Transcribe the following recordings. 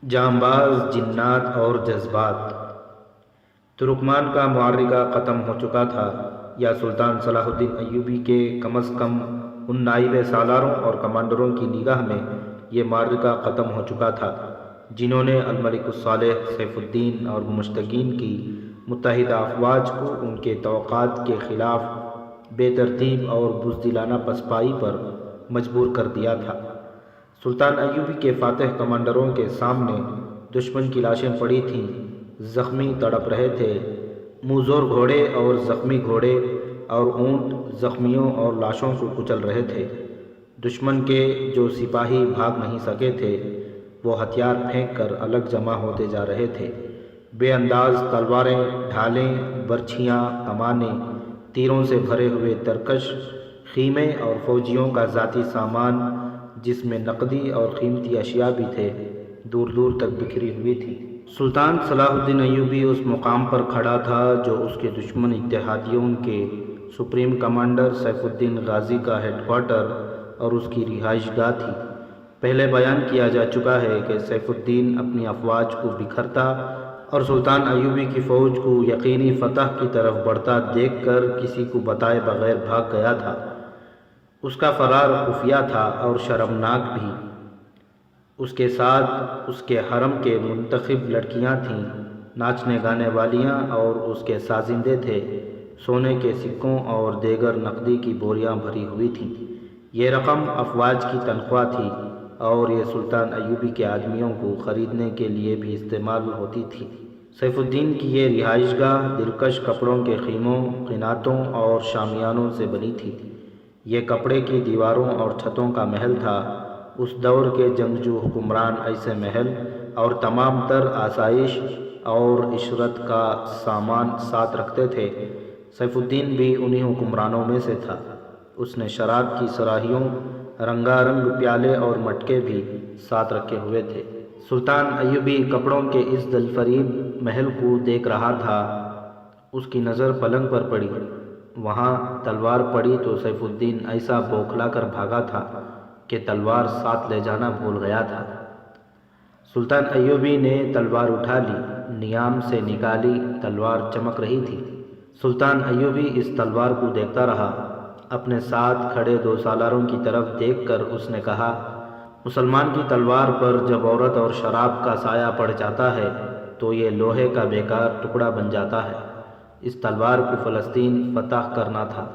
جانباز جنات اور جذبات۔ ترکمان کا معرکہ ختم ہو چکا تھا، یا سلطان صلاح الدین ایوبی کے کم از کم ان نائب سالاروں اور کمانڈروں کی نگاہ میں یہ معرکہ ختم ہو چکا تھا جنہوں نے الملک الصالح سیف الدین اور مشتقین کی متحدہ افواج کو ان کے توقعات کے خلاف بے ترتیب اور بزدلانہ پسپائی پر مجبور کر دیا تھا۔ سلطان ایوبی کے فاتح کمانڈروں کے سامنے دشمن کی لاشیں پڑی تھیں، زخمی تڑپ رہے تھے۔ موزور گھوڑے اور زخمی گھوڑے اور اونٹ زخمیوں اور لاشوں کو کچل رہے تھے۔ دشمن کے جو سپاہی بھاگ نہیں سکے تھے وہ ہتھیار پھینک کر الگ جمع ہوتے جا رہے تھے۔ بے انداز تلواریں، ڈھالیں، برچھیاں، کمانیں، تیروں سے بھرے ہوئے ترکش، خیمے اور فوجیوں کا ذاتی سامان جس میں نقدی اور قیمتی اشیاء بھی تھے، دور دور تک بکھری ہوئی تھی۔ سلطان صلاح الدین ایوبی اس مقام پر کھڑا تھا جو اس کے دشمن اتحادیوں کے سپریم کمانڈر سیف الدین غازی کا ہیڈ کوارٹر اور اس کی رہائش گاہ تھی۔ پہلے بیان کیا جا چکا ہے کہ سیف الدین اپنی افواج کو بکھرتا اور سلطان ایوبی کی فوج کو یقینی فتح کی طرف بڑھتا دیکھ کر کسی کو بتائے بغیر بھاگ گیا تھا۔ اس کا فرار خفیہ تھا اور شرمناک بھی۔ اس کے ساتھ اس کے حرم کے منتخب لڑکیاں تھیں، ناچنے گانے والیاں، اور اس کے سازندے تھے۔ سونے کے سکوں اور دیگر نقدی کی بوریاں بھری ہوئی تھیں۔ یہ رقم افواج کی تنخواہ تھی اور یہ سلطان ایوبی کے آدمیوں کو خریدنے کے لیے بھی استعمال ہوتی تھی۔ سیف الدین کی یہ رہائش گاہ دلکش کپڑوں کے خیموں، قناتوں اور شامیانوں سے بنی تھی۔ یہ کپڑے کی دیواروں اور چھتوں کا محل تھا۔ اس دور کے جنگجو حکمران ایسے محل اور تمام تر آسائش اور عشرت کا سامان ساتھ رکھتے تھے۔ سیف الدین بھی انہی حکمرانوں میں سے تھا۔ اس نے شراب کی صراحیوں، رنگا رنگ پیالے اور مٹکے بھی ساتھ رکھے ہوئے تھے۔ سلطان ایوبی کپڑوں کے اس دلفریب محل کو دیکھ رہا تھا۔ اس کی نظر پلنگ پر پڑی۔ وہاں تلوار پڑی تو سیف الدین ایسا بوکھلا کر بھاگا تھا کہ تلوار ساتھ لے جانا بھول گیا تھا۔ سلطان ایوبی نے تلوار اٹھا لی، نیام سے نکالی، تلوار چمک رہی تھی۔ سلطان ایوبی اس تلوار کو دیکھتا رہا۔ اپنے ساتھ کھڑے دو سالاروں کی طرف دیکھ کر اس نے کہا، مسلمان کی تلوار پر جب عورت اور شراب کا سایہ پڑ جاتا ہے تو یہ لوہے کا بیکار ٹکڑا بن جاتا ہے۔ اس تلوار کو فلسطین فتح کرنا تھا،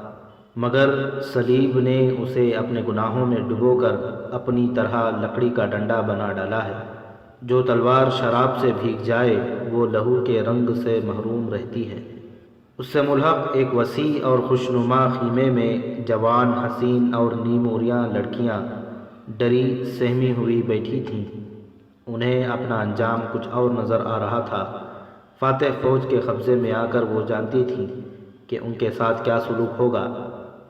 مگر صلیب نے اسے اپنے گناہوں میں ڈبو کر اپنی طرح لکڑی کا ڈنڈا بنا ڈالا ہے۔ جو تلوار شراب سے بھیگ جائے وہ لہو کے رنگ سے محروم رہتی ہے۔ اس سے ملحق ایک وسیع اور خوشنما خیمے میں جوان، حسین اور نیموریاں لڑکیاں ڈری سہمی ہوئی بیٹھی تھیں۔ انہیں اپنا انجام کچھ اور نظر آ رہا تھا۔ فاتح فوج کے قبضے میں آ کر وہ جانتی تھیں کہ ان کے ساتھ کیا سلوک ہوگا۔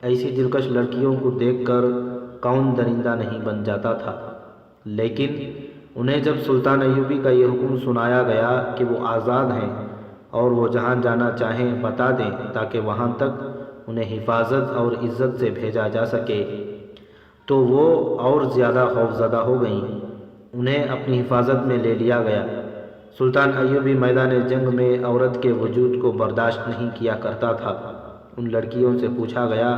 ایسی دلکش لڑکیوں کو دیکھ کر کون درندہ نہیں بن جاتا تھا، لیکن انہیں جب سلطان ایوبی کا یہ حکم سنایا گیا کہ وہ آزاد ہیں اور وہ جہاں جانا چاہیں بتا دیں تاکہ وہاں تک انہیں حفاظت اور عزت سے بھیجا جا سکے، تو وہ اور زیادہ خوفزدہ ہو گئیں۔ انہیں اپنی حفاظت میں لے لیا گیا۔ سلطان ایوبی میدان جنگ میں عورت کے وجود کو برداشت نہیں کیا کرتا تھا۔ ان لڑکیوں سے پوچھا گیا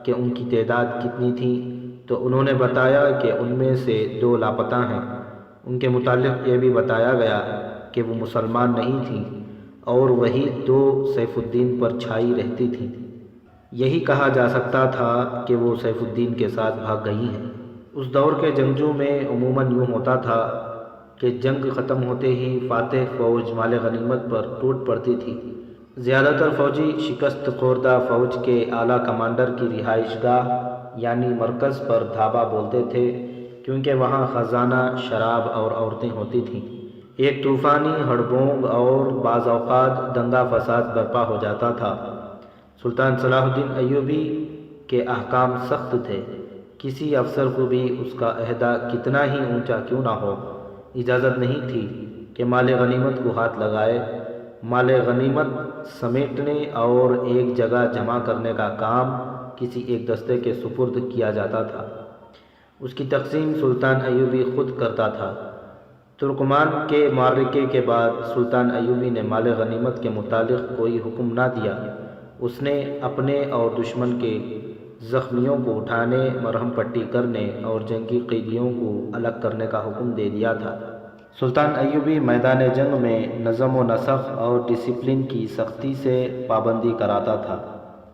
کہ ان کی تعداد کتنی تھی تو انہوں نے بتایا کہ ان میں سے 2 لاپتہ ہیں۔ ان کے متعلق یہ بھی بتایا گیا کہ وہ مسلمان نہیں تھیں اور وہی 2 سیف الدین پر چھائی رہتی تھیں۔ یہی کہا جا سکتا تھا کہ وہ سیف الدین کے ساتھ بھاگ گئی ہیں۔ اس دور کے جنگجو میں عموماً یوں ہوتا تھا کہ جنگ ختم ہوتے ہی فاتح فوج مال غنیمت پر ٹوٹ پڑتی تھی۔ زیادہ تر فوجی شکست خوردہ فوج کے اعلیٰ کمانڈر کی رہائش گاہ یعنی مرکز پر دھابہ بولتے تھے، کیونکہ وہاں خزانہ، شراب اور عورتیں ہوتی تھیں۔ ایک طوفانی ہڑبونگ اور بعض اوقات دنگا فساد برپا ہو جاتا تھا۔ سلطان صلاح الدین ایوبی کے احکام سخت تھے۔ کسی افسر کو بھی اس کا عہدہ کتنا ہی اونچا کیوں نہ ہو، اجازت نہیں تھی کہ مال غنیمت کو ہاتھ لگائے۔ مال غنیمت سمیٹنے اور ایک جگہ جمع کرنے کا کام کسی ایک دستے کے سپرد کیا جاتا تھا۔ اس کی تقسیم سلطان ایوبی خود کرتا تھا۔ ترکمان کے معرکے کے بعد سلطان ایوبی نے مال غنیمت کے متعلق کوئی حکم نہ دیا۔ اس نے اپنے اور دشمن کے زخمیوں کو اٹھانے، مرہم پٹی کرنے اور جنگی قیدیوں کو الگ کرنے کا حکم دے دیا تھا۔ سلطان ایوبی میدان جنگ میں نظم و نسق اور ڈسپلن کی سختی سے پابندی کراتا تھا۔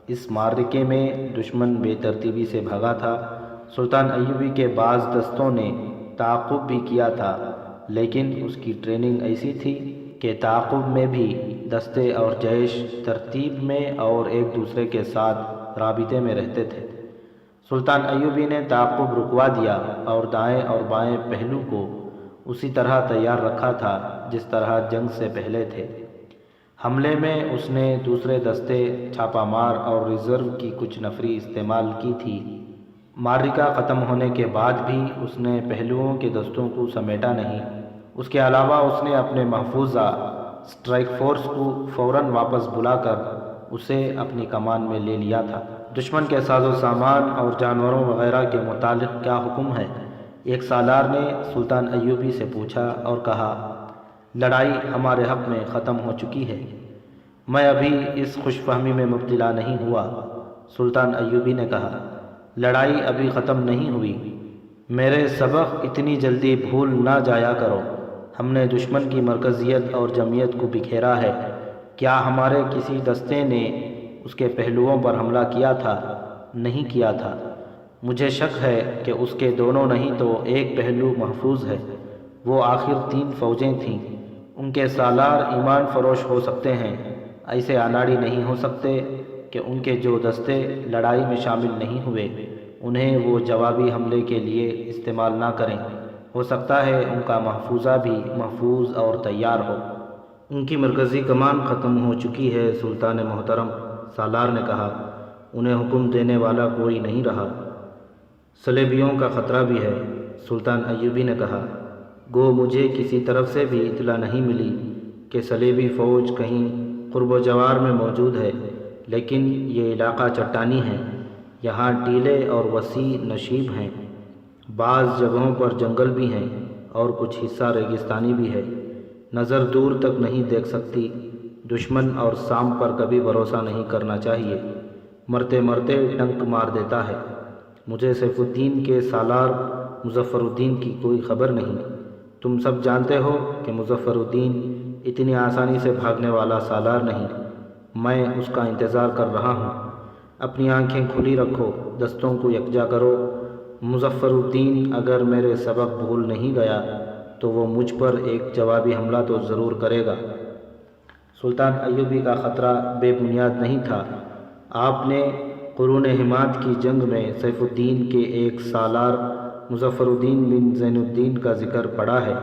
اس معرکے میں دشمن بے ترتیبی سے بھاگا تھا۔ سلطان ایوبی کے بعض دستوں نے تعاقب بھی کیا تھا، لیکن اس کی ٹریننگ ایسی تھی کہ تعاقب میں بھی دستے اور جیش ترتیب میں اور ایک دوسرے کے ساتھ رابطے میں رہتے تھے۔ سلطان ایوبی نے تعاقب رکوا دیا اور دائیں اور بائیں پہلو کو اسی طرح تیار رکھا تھا جس طرح جنگ سے پہلے تھے۔ حملے میں اس نے دوسرے دستے، چھاپہ مار اور ریزرو کی کچھ نفری استعمال کی تھی۔ معرکہ ختم ہونے کے بعد بھی اس نے پہلوؤں کے دستوں کو سمیٹا نہیں۔ اس کے علاوہ اس نے اپنے محفوظہ اسٹرائک فورس کو فوراً واپس بلا کر اسے اپنی کمان میں لے لیا تھا۔ دشمن کے ساز و سامان اور جانوروں وغیرہ کے متعلق کیا حکم ہے؟ ایک سالار نے سلطان ایوبی سے پوچھا اور کہا، لڑائی ہمارے حق میں ختم ہو چکی ہے، میں ابھی اس خوش فہمی میں مبتلا نہیں ہوا۔ سلطان ایوبی نے کہا، لڑائی ابھی ختم نہیں ہوئی، میرے سبق اتنی جلدی بھول نہ جایا کرو۔ ہم نے دشمن کی مرکزیت اور جمعیت کو بکھیرا ہے۔ کیا ہمارے کسی دستے نے اس کے پہلوؤں پر حملہ کیا تھا؟ نہیں کیا تھا۔ مجھے شک ہے کہ اس کے دونوں نہیں تو ایک پہلو محفوظ ہے۔ وہ آخر 3 فوجیں تھیں۔ ان کے سالار ایمان فروش ہو سکتے ہیں، ایسے اناڑی نہیں ہو سکتے کہ ان کے جو دستے لڑائی میں شامل نہیں ہوئے انہیں وہ جوابی حملے کے لیے استعمال نہ کریں۔ ہو سکتا ہے ان کا محفوظہ بھی محفوظ اور تیار ہو۔ ان کی مرکزی کمان ختم ہو چکی ہے سلطان محترم، سالار نے کہا۔ انہیں حکم دینے والا کوئی نہیں رہا۔ صلیبیوں کا خطرہ بھی ہے، سلطان ایوبی نے کہا۔ گو مجھے کسی طرف سے بھی اطلاع نہیں ملی کہ صلیبی فوج کہیں قرب و جوار میں موجود ہے، لیکن یہ علاقہ چٹانی ہے، یہاں ٹیلے اور وسیع نشیب ہیں، بعض جگہوں پر جنگل بھی ہیں اور کچھ حصہ ریگستانی بھی ہے، نظر دور تک نہیں دیکھ سکتی۔ دشمن اور سام پر کبھی بھروسہ نہیں کرنا چاہیے، مرتے مرتے ڈنک مار دیتا ہے۔ مجھے سیف الدین کے سالار مظفر الدین کی کوئی خبر نہیں۔ تم سب جانتے ہو کہ مظفر الدین اتنی آسانی سے بھاگنے والا سالار نہیں۔ میں اس کا انتظار کر رہا ہوں۔ اپنی آنکھیں کھلی رکھو، دستوں کو یکجا کرو۔ مظفر الدین اگر میرے سبق بھول نہیں گیا تو وہ مجھ پر ایک جوابی حملہ تو ضرور کرے گا۔ سلطان ایوبی کا خطرہ بے بنیاد نہیں تھا۔ آپ نے قرون حماد کی جنگ میں سیف الدین کے ایک سالار مظفر الدین بن زین الدین کا ذکر پڑھا ہے۔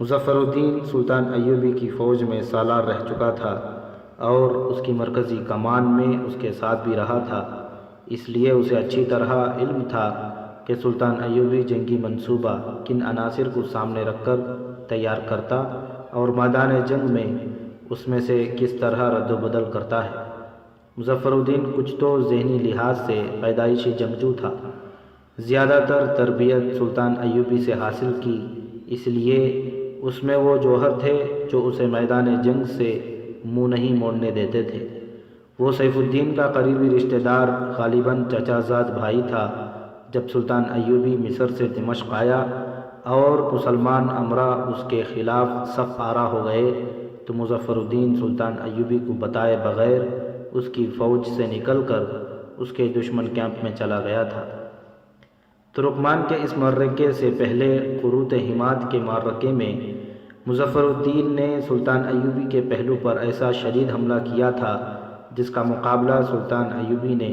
مظفر الدین سلطان ایوبی کی فوج میں سالار رہ چکا تھا اور اس کی مرکزی کمان میں اس کے ساتھ بھی رہا تھا، اس لیے اسے اچھی طرح علم تھا کہ سلطان ایوبی جنگی منصوبہ کن عناصر کو سامنے رکھ کر تیار کرتا اور میدان جنگ میں اس میں سے کس طرح رد و بدل کرتا ہے۔ مظفر الدین کچھ تو ذہنی لحاظ سے پیدائشی جنگجو تھا۔ زیادہ تر تربیت سلطان ایوبی سے حاصل کی، اس لیے اس میں وہ جوہر تھے جو اسے میدان جنگ سے منہ نہیں موڑنے دیتے تھے۔ وہ سیف الدین کا قریبی رشتہ دار، غالباً چچا زاد بھائی تھا۔ جب سلطان ایوبی مصر سے دمشق آیا اور مسلمان امراء اس کے خلاف صف آرا ہو گئے تو مظفر الدین سلطان ایوبی کو بتائے بغیر اس کی فوج سے نکل کر اس کے دشمن کیمپ میں چلا گیا تھا۔ ترکمان کے اس معرکے سے پہلے قروت حماد کے معرکے میں مظفر الدین نے سلطان ایوبی کے پہلو پر ایسا شدید حملہ کیا تھا جس کا مقابلہ سلطان ایوبی نے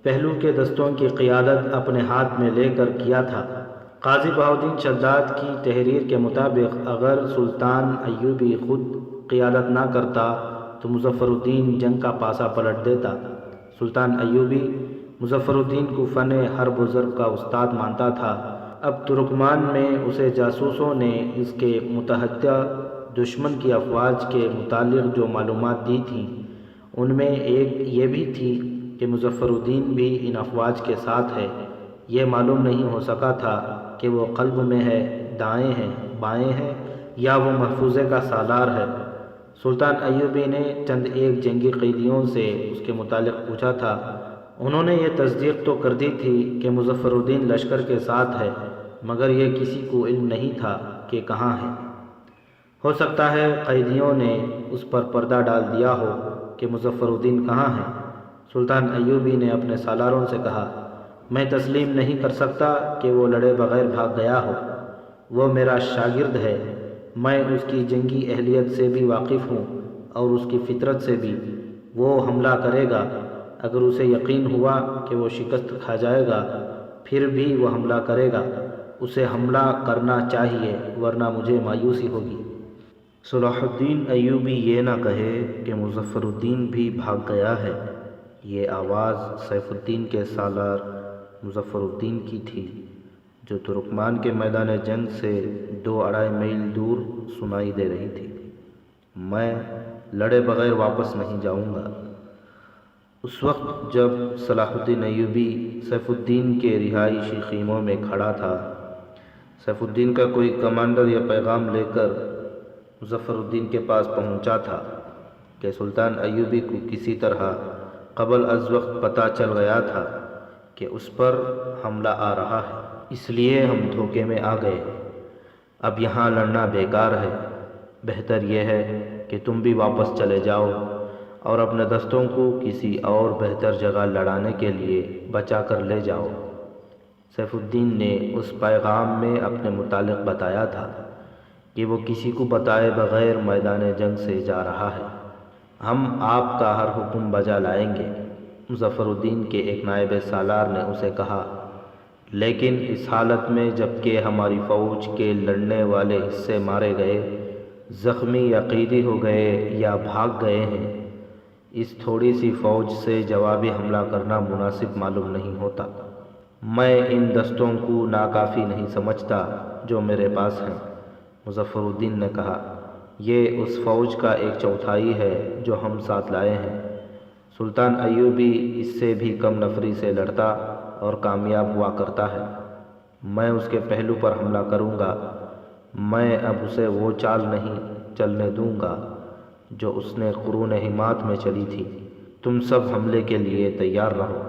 پہلو کے دستوں کی قیادت اپنے ہاتھ میں لے کر کیا تھا۔ قاضی بہاؤالدین شداد کی تحریر کے مطابق اگر سلطان ایوبی خود قیادت نہ کرتا تو مظفر الدین جنگ کا پاسا پلٹ دیتا۔ سلطان ایوبی مظفر الدین کو فن حرب و ضرب کا استاد مانتا تھا۔ اب ترکمان میں اسے جاسوسوں نے اس کے متحدہ دشمن کی افواج کے متعلق جو معلومات دی تھیں ان میں ایک یہ بھی تھی کہ مظفر الدین بھی ان افواج کے ساتھ ہے۔ یہ معلوم نہیں ہو سکا تھا کہ وہ قلب میں ہے، دائیں ہیں، بائیں ہیں یا وہ محفوظے کا سالار ہے؟ سلطان ایوبی نے چند ایک جنگی قیدیوں سے اس کے متعلق پوچھا تھا۔ انہوں نے یہ تصدیق تو کر دی تھی کہ مظفر الدین لشکر کے ساتھ ہے، مگر یہ کسی کو علم نہیں تھا کہ کہاں ہے۔ ہو سکتا ہے قیدیوں نے اس پر پردہ ڈال دیا ہو کہ مظفر الدین کہاں ہے۔ سلطان ایوبی نے اپنے سالاروں سے کہا، میں تسلیم نہیں کر سکتا کہ وہ لڑے بغیر بھاگ گیا ہو۔ وہ میرا شاگرد ہے، میں اس کی جنگی اہلیت سے بھی واقف ہوں اور اس کی فطرت سے بھی۔ وہ حملہ کرے گا، اگر اسے یقین ہوا کہ وہ شکست کھا جائے گا پھر بھی وہ حملہ کرے گا۔ اسے حملہ کرنا چاہیے ورنہ مجھے مایوسی ہوگی۔ صلاح الدین ایوبی یہ نہ کہے کہ مظفر الدین بھی بھاگ گیا ہے۔ یہ آواز سیف الدین کے سالار مظفر الدین کی تھی، جو ترکمان کے میدان جنگ سے 2-2.5 میل دور سنائی دے رہی تھی۔ میں لڑے بغیر واپس نہیں جاؤں گا۔ اس وقت جب صلاح الدین ایوبی سیف الدین کے رہائشی خیموں میں کھڑا تھا، سیف الدین کا کوئی کمانڈر یہ پیغام لے کر مظفر الدین کے پاس پہنچا تھا کہ سلطان ایوبی کو کسی طرح قبل از وقت پتہ چل گیا تھا کہ اس پر حملہ آ رہا ہے، اس لیے ہم دھوکے میں آ گئے۔ اب یہاں لڑنا بیکار ہے، بہتر یہ ہے کہ تم بھی واپس چلے جاؤ اور اپنے دستوں کو کسی اور بہتر جگہ لڑانے کے لیے بچا کر لے جاؤ۔ سیف الدین نے اس پیغام میں اپنے متعلق بتایا تھا کہ وہ کسی کو بتائے بغیر میدان جنگ سے جا رہا ہے۔ ہم آپ کا ہر حکم بجا لائیں گے، مظفر الدین کے ایک نائب سالار نے اسے کہا، لیکن اس حالت میں جب کہ ہماری فوج کے لڑنے والے حصے مارے گئے، زخمی یا قیدی ہو گئے یا بھاگ گئے ہیں، اس تھوڑی سی فوج سے جوابی حملہ کرنا مناسب معلوم نہیں ہوتا۔ میں ان دستوں کو ناکافی نہیں سمجھتا جو میرے پاس ہیں۔ مظفر الدین نے کہا، یہ اس فوج کا 1/4 ہے جو ہم ساتھ لائے ہیں۔ سلطان ایوبی اس سے بھی کم نفری سے لڑتا اور کامیاب ہوا کرتا ہے۔ میں اس کے پہلو پر حملہ کروں گا۔ میں اب اسے وہ چال نہیں چلنے دوں گا جو اس نے قرون حمات میں چلی تھی۔ تم سب حملے کے لیے تیار رہو۔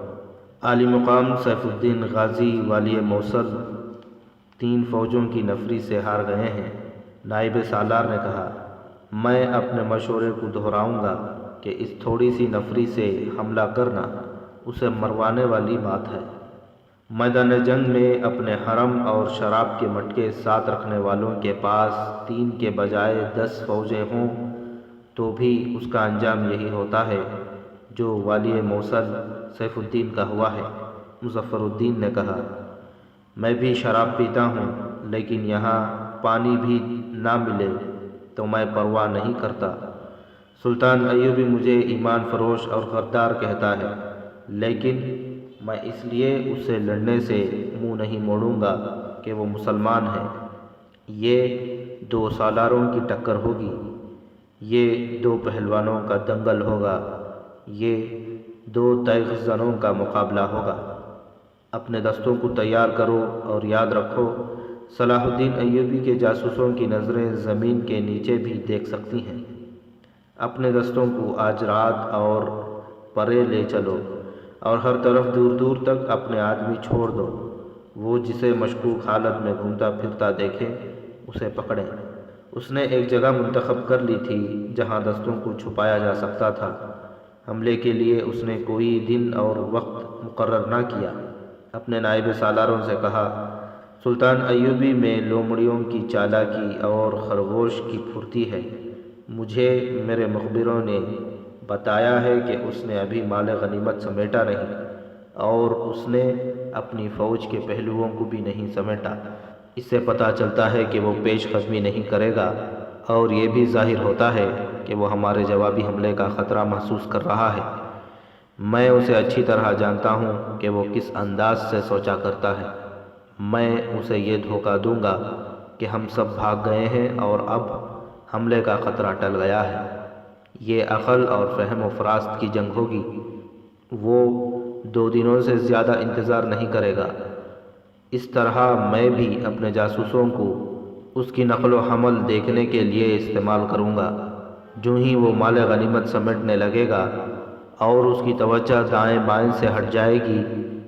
عالی مقام سیف الدین غازی والی موصل 3 فوجوں کی نفری سے ہار گئے ہیں۔ نائب سالار نے کہا، میں اپنے مشورے کو دہراؤں گا کہ اس تھوڑی سی نفری سے حملہ کرنا اسے مروانے والی بات ہے۔ میدان جنگ میں اپنے حرم اور شراب کے مٹکے ساتھ رکھنے والوں کے پاس 3 کے بجائے 10 فوجیں ہوں تو بھی اس کا انجام یہی ہوتا ہے جو والی موصل سیف الدین کا ہوا ہے۔ مظفر الدین نے کہا، میں بھی شراب پیتا ہوں، لیکن یہاں پانی بھی نہ ملے تو میں پرواہ نہیں کرتا۔ سلطان ایوبی مجھے ایمان فروش اور غدار کہتا ہے، لیکن میں اس لیے اس سے لڑنے سے منہ نہیں موڑوں گا کہ وہ مسلمان ہے۔ یہ 2 سالاروں کی ٹکر ہوگی، یہ 2 پہلوانوں کا دنگل ہوگا، یہ 2 تیغ زنوں کا مقابلہ ہوگا۔ اپنے دستوں کو تیار کرو اور یاد رکھو، صلاح الدین ایوبی کے جاسوسوں کی نظریں زمین کے نیچے بھی دیکھ سکتی ہیں۔ اپنے دستوں کو آج رات اور پرے لے چلو اور ہر طرف دور دور تک اپنے آدمی چھوڑ دو۔ وہ جسے مشکوک حالت میں گھومتا پھرتا دیکھے اسے پکڑیں۔ اس نے ایک جگہ منتخب کر لی تھی جہاں دستوں کو چھپایا جا سکتا تھا۔ حملے کے لیے اس نے کوئی دن اور وقت مقرر نہ کیا۔ اپنے نائب سالاروں سے کہا، سلطان ایوبی میں لومڑیوں کی چالاکی اور خرگوش کی پھرتی ہے۔ مجھے میرے مخبروں نے بتایا ہے کہ اس نے ابھی مال غنیمت سمیٹا نہیں اور اس نے اپنی فوج کے پہلوؤں کو بھی نہیں سمیٹا۔ اس سے پتہ چلتا ہے کہ وہ پیش قدمی نہیں کرے گا، اور یہ بھی ظاہر ہوتا ہے کہ وہ ہمارے جوابی حملے کا خطرہ محسوس کر رہا ہے۔ میں اسے اچھی طرح جانتا ہوں کہ وہ کس انداز سے سوچا کرتا ہے۔ میں اسے یہ دھوکہ دوں گا کہ ہم سب بھاگ گئے ہیں اور اب حملے کا خطرہ ٹل گیا ہے۔ یہ عقل اور فہم و فراست کی جنگ ہوگی۔ وہ 2 دنوں سے زیادہ انتظار نہیں کرے گا۔ اس طرح میں بھی اپنے جاسوسوں کو اس کی نقل و حمل دیکھنے کے لیے استعمال کروں گا۔ جو ہی وہ مال غنیمت سمیٹنے لگے گا اور اس کی توجہ دائیں بائیں سے ہٹ جائے گی،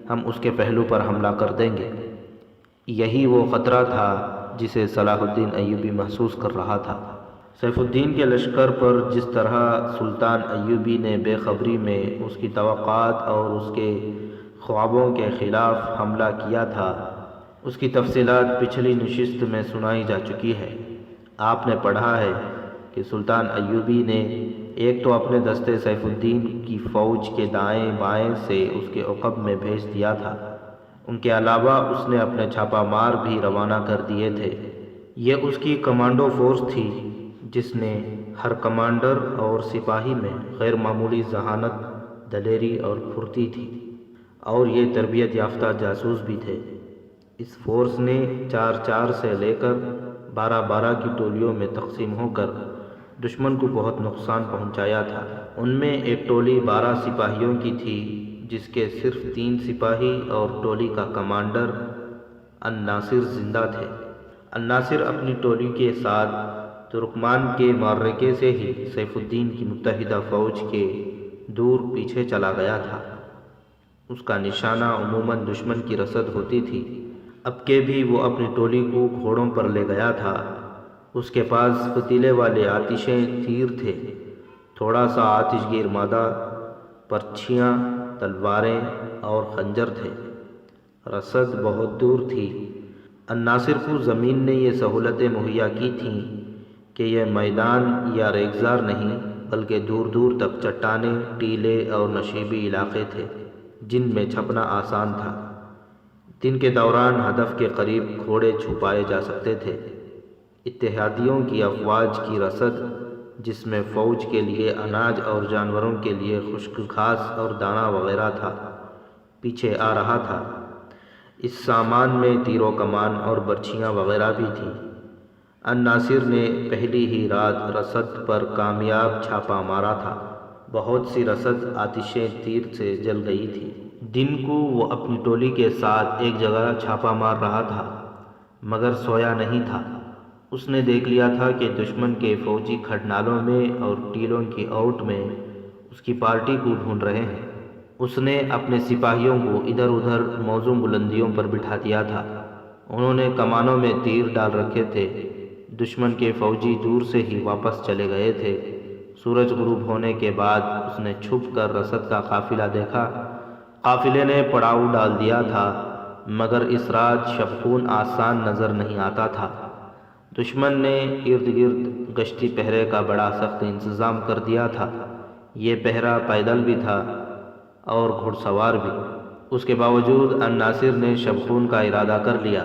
ہم اس کے پہلو پر حملہ کر دیں گے۔ یہی وہ خطرہ تھا جسے صلاح الدین ایوبی محسوس کر رہا تھا۔ سیف الدین کے لشکر پر جس طرح سلطان ایوبی نے بے خبری میں اس کی توقعات اور اس کے خوابوں کے خلاف حملہ کیا تھا، اس کی تفصیلات پچھلی نشست میں سنائی جا چکی ہے۔ آپ نے پڑھا ہے کہ سلطان ایوبی نے ایک تو اپنے دستے سیف الدین کی فوج کے دائیں بائیں سے اس کے عقب میں بھیج دیا تھا۔ ان کے علاوہ اس نے اپنے چھاپہ مار بھی روانہ کر دیے تھے۔ یہ اس کی کمانڈو فورس تھی جس نے ہر کمانڈر اور سپاہی میں غیر معمولی ذہانت، دلیری اور پھرتی تھی، اور یہ تربیت یافتہ جاسوس بھی تھے۔ اس فورس نے 4-4 سے لے کر 12-12 کی ٹولیوں میں تقسیم ہو کر دشمن کو بہت نقصان پہنچایا تھا۔ ان میں ایک ٹولی 12 سپاہیوں کی تھی جس کے صرف 3 سپاہی اور ٹولی کا کمانڈر الناصر زندہ تھے۔ الناصر اپنی ٹولی کے ساتھ ترکمان کے معرکے سے ہی سیف الدین کی متحدہ فوج کے دور پیچھے چلا گیا تھا۔ اس کا نشانہ عموماً دشمن کی رسد ہوتی تھی۔ اب کے بھی وہ اپنی ٹولی کو گھوڑوں پر لے گیا تھا۔ اس کے پاس پتیلے والے آتشیں تیر تھے، تھوڑا سا آتش گیر مادہ، پرچھیاں، تلواریں اور خنجر تھے۔ رسد بہت دور تھی۔ الناصر کو زمین نے یہ سہولتیں مہیا کی تھیں کہ یہ میدان یا ریگزار نہیں بلکہ دور دور تک چٹانیں، ٹیلے اور نشیبی علاقے تھے جن میں چھپنا آسان تھا۔ دن کے دوران ہدف کے قریب گھوڑے چھپائے جا سکتے تھے۔ اتحادیوں کی افواج کی رسد، جس میں فوج کے لیے اناج اور جانوروں کے لیے خشک گھاس اور دانہ وغیرہ تھا، پیچھے آ رہا تھا۔ اس سامان میں تیر و کمان اور برچھیاں وغیرہ بھی تھیں۔ الناصر نے پہلی ہی رات رسد پر کامیاب چھاپہ مارا تھا۔ بہت سی رسد آتشیں تیر سے جل گئی تھی۔ دن کو وہ اپنی ٹولی کے ساتھ ایک جگہ چھاپہ مار رہا تھا مگر سویا نہیں تھا۔ اس نے دیکھ لیا تھا کہ دشمن کے فوجی کھڈنالوں میں اور ٹیلوں کی اوٹ میں اس کی پارٹی کو ڈھونڈ رہے ہیں۔ اس نے اپنے سپاہیوں کو ادھر ادھر موزوں بلندیوں پر بٹھا دیا تھا۔ انہوں نے کمانوں میں تیر ڈال رکھے تھے۔ دشمن کے فوجی دور سے ہی واپس چلے گئے تھے۔ سورج غروب ہونے کے بعد اس نے چھپ کر رسد کا قافلہ دیکھا۔ قافلے نے پڑاؤ ڈال دیا تھا مگر اس رات شبخون آسان نظر نہیں آتا تھا۔ دشمن نے ارد گرد گشتی پہرے کا بڑا سخت انتظام کر دیا تھا۔ یہ پہرا پیدل بھی تھا اور گھڑ سوار بھی۔ اس کے باوجود الناصر نے شبخون کا ارادہ کر لیا۔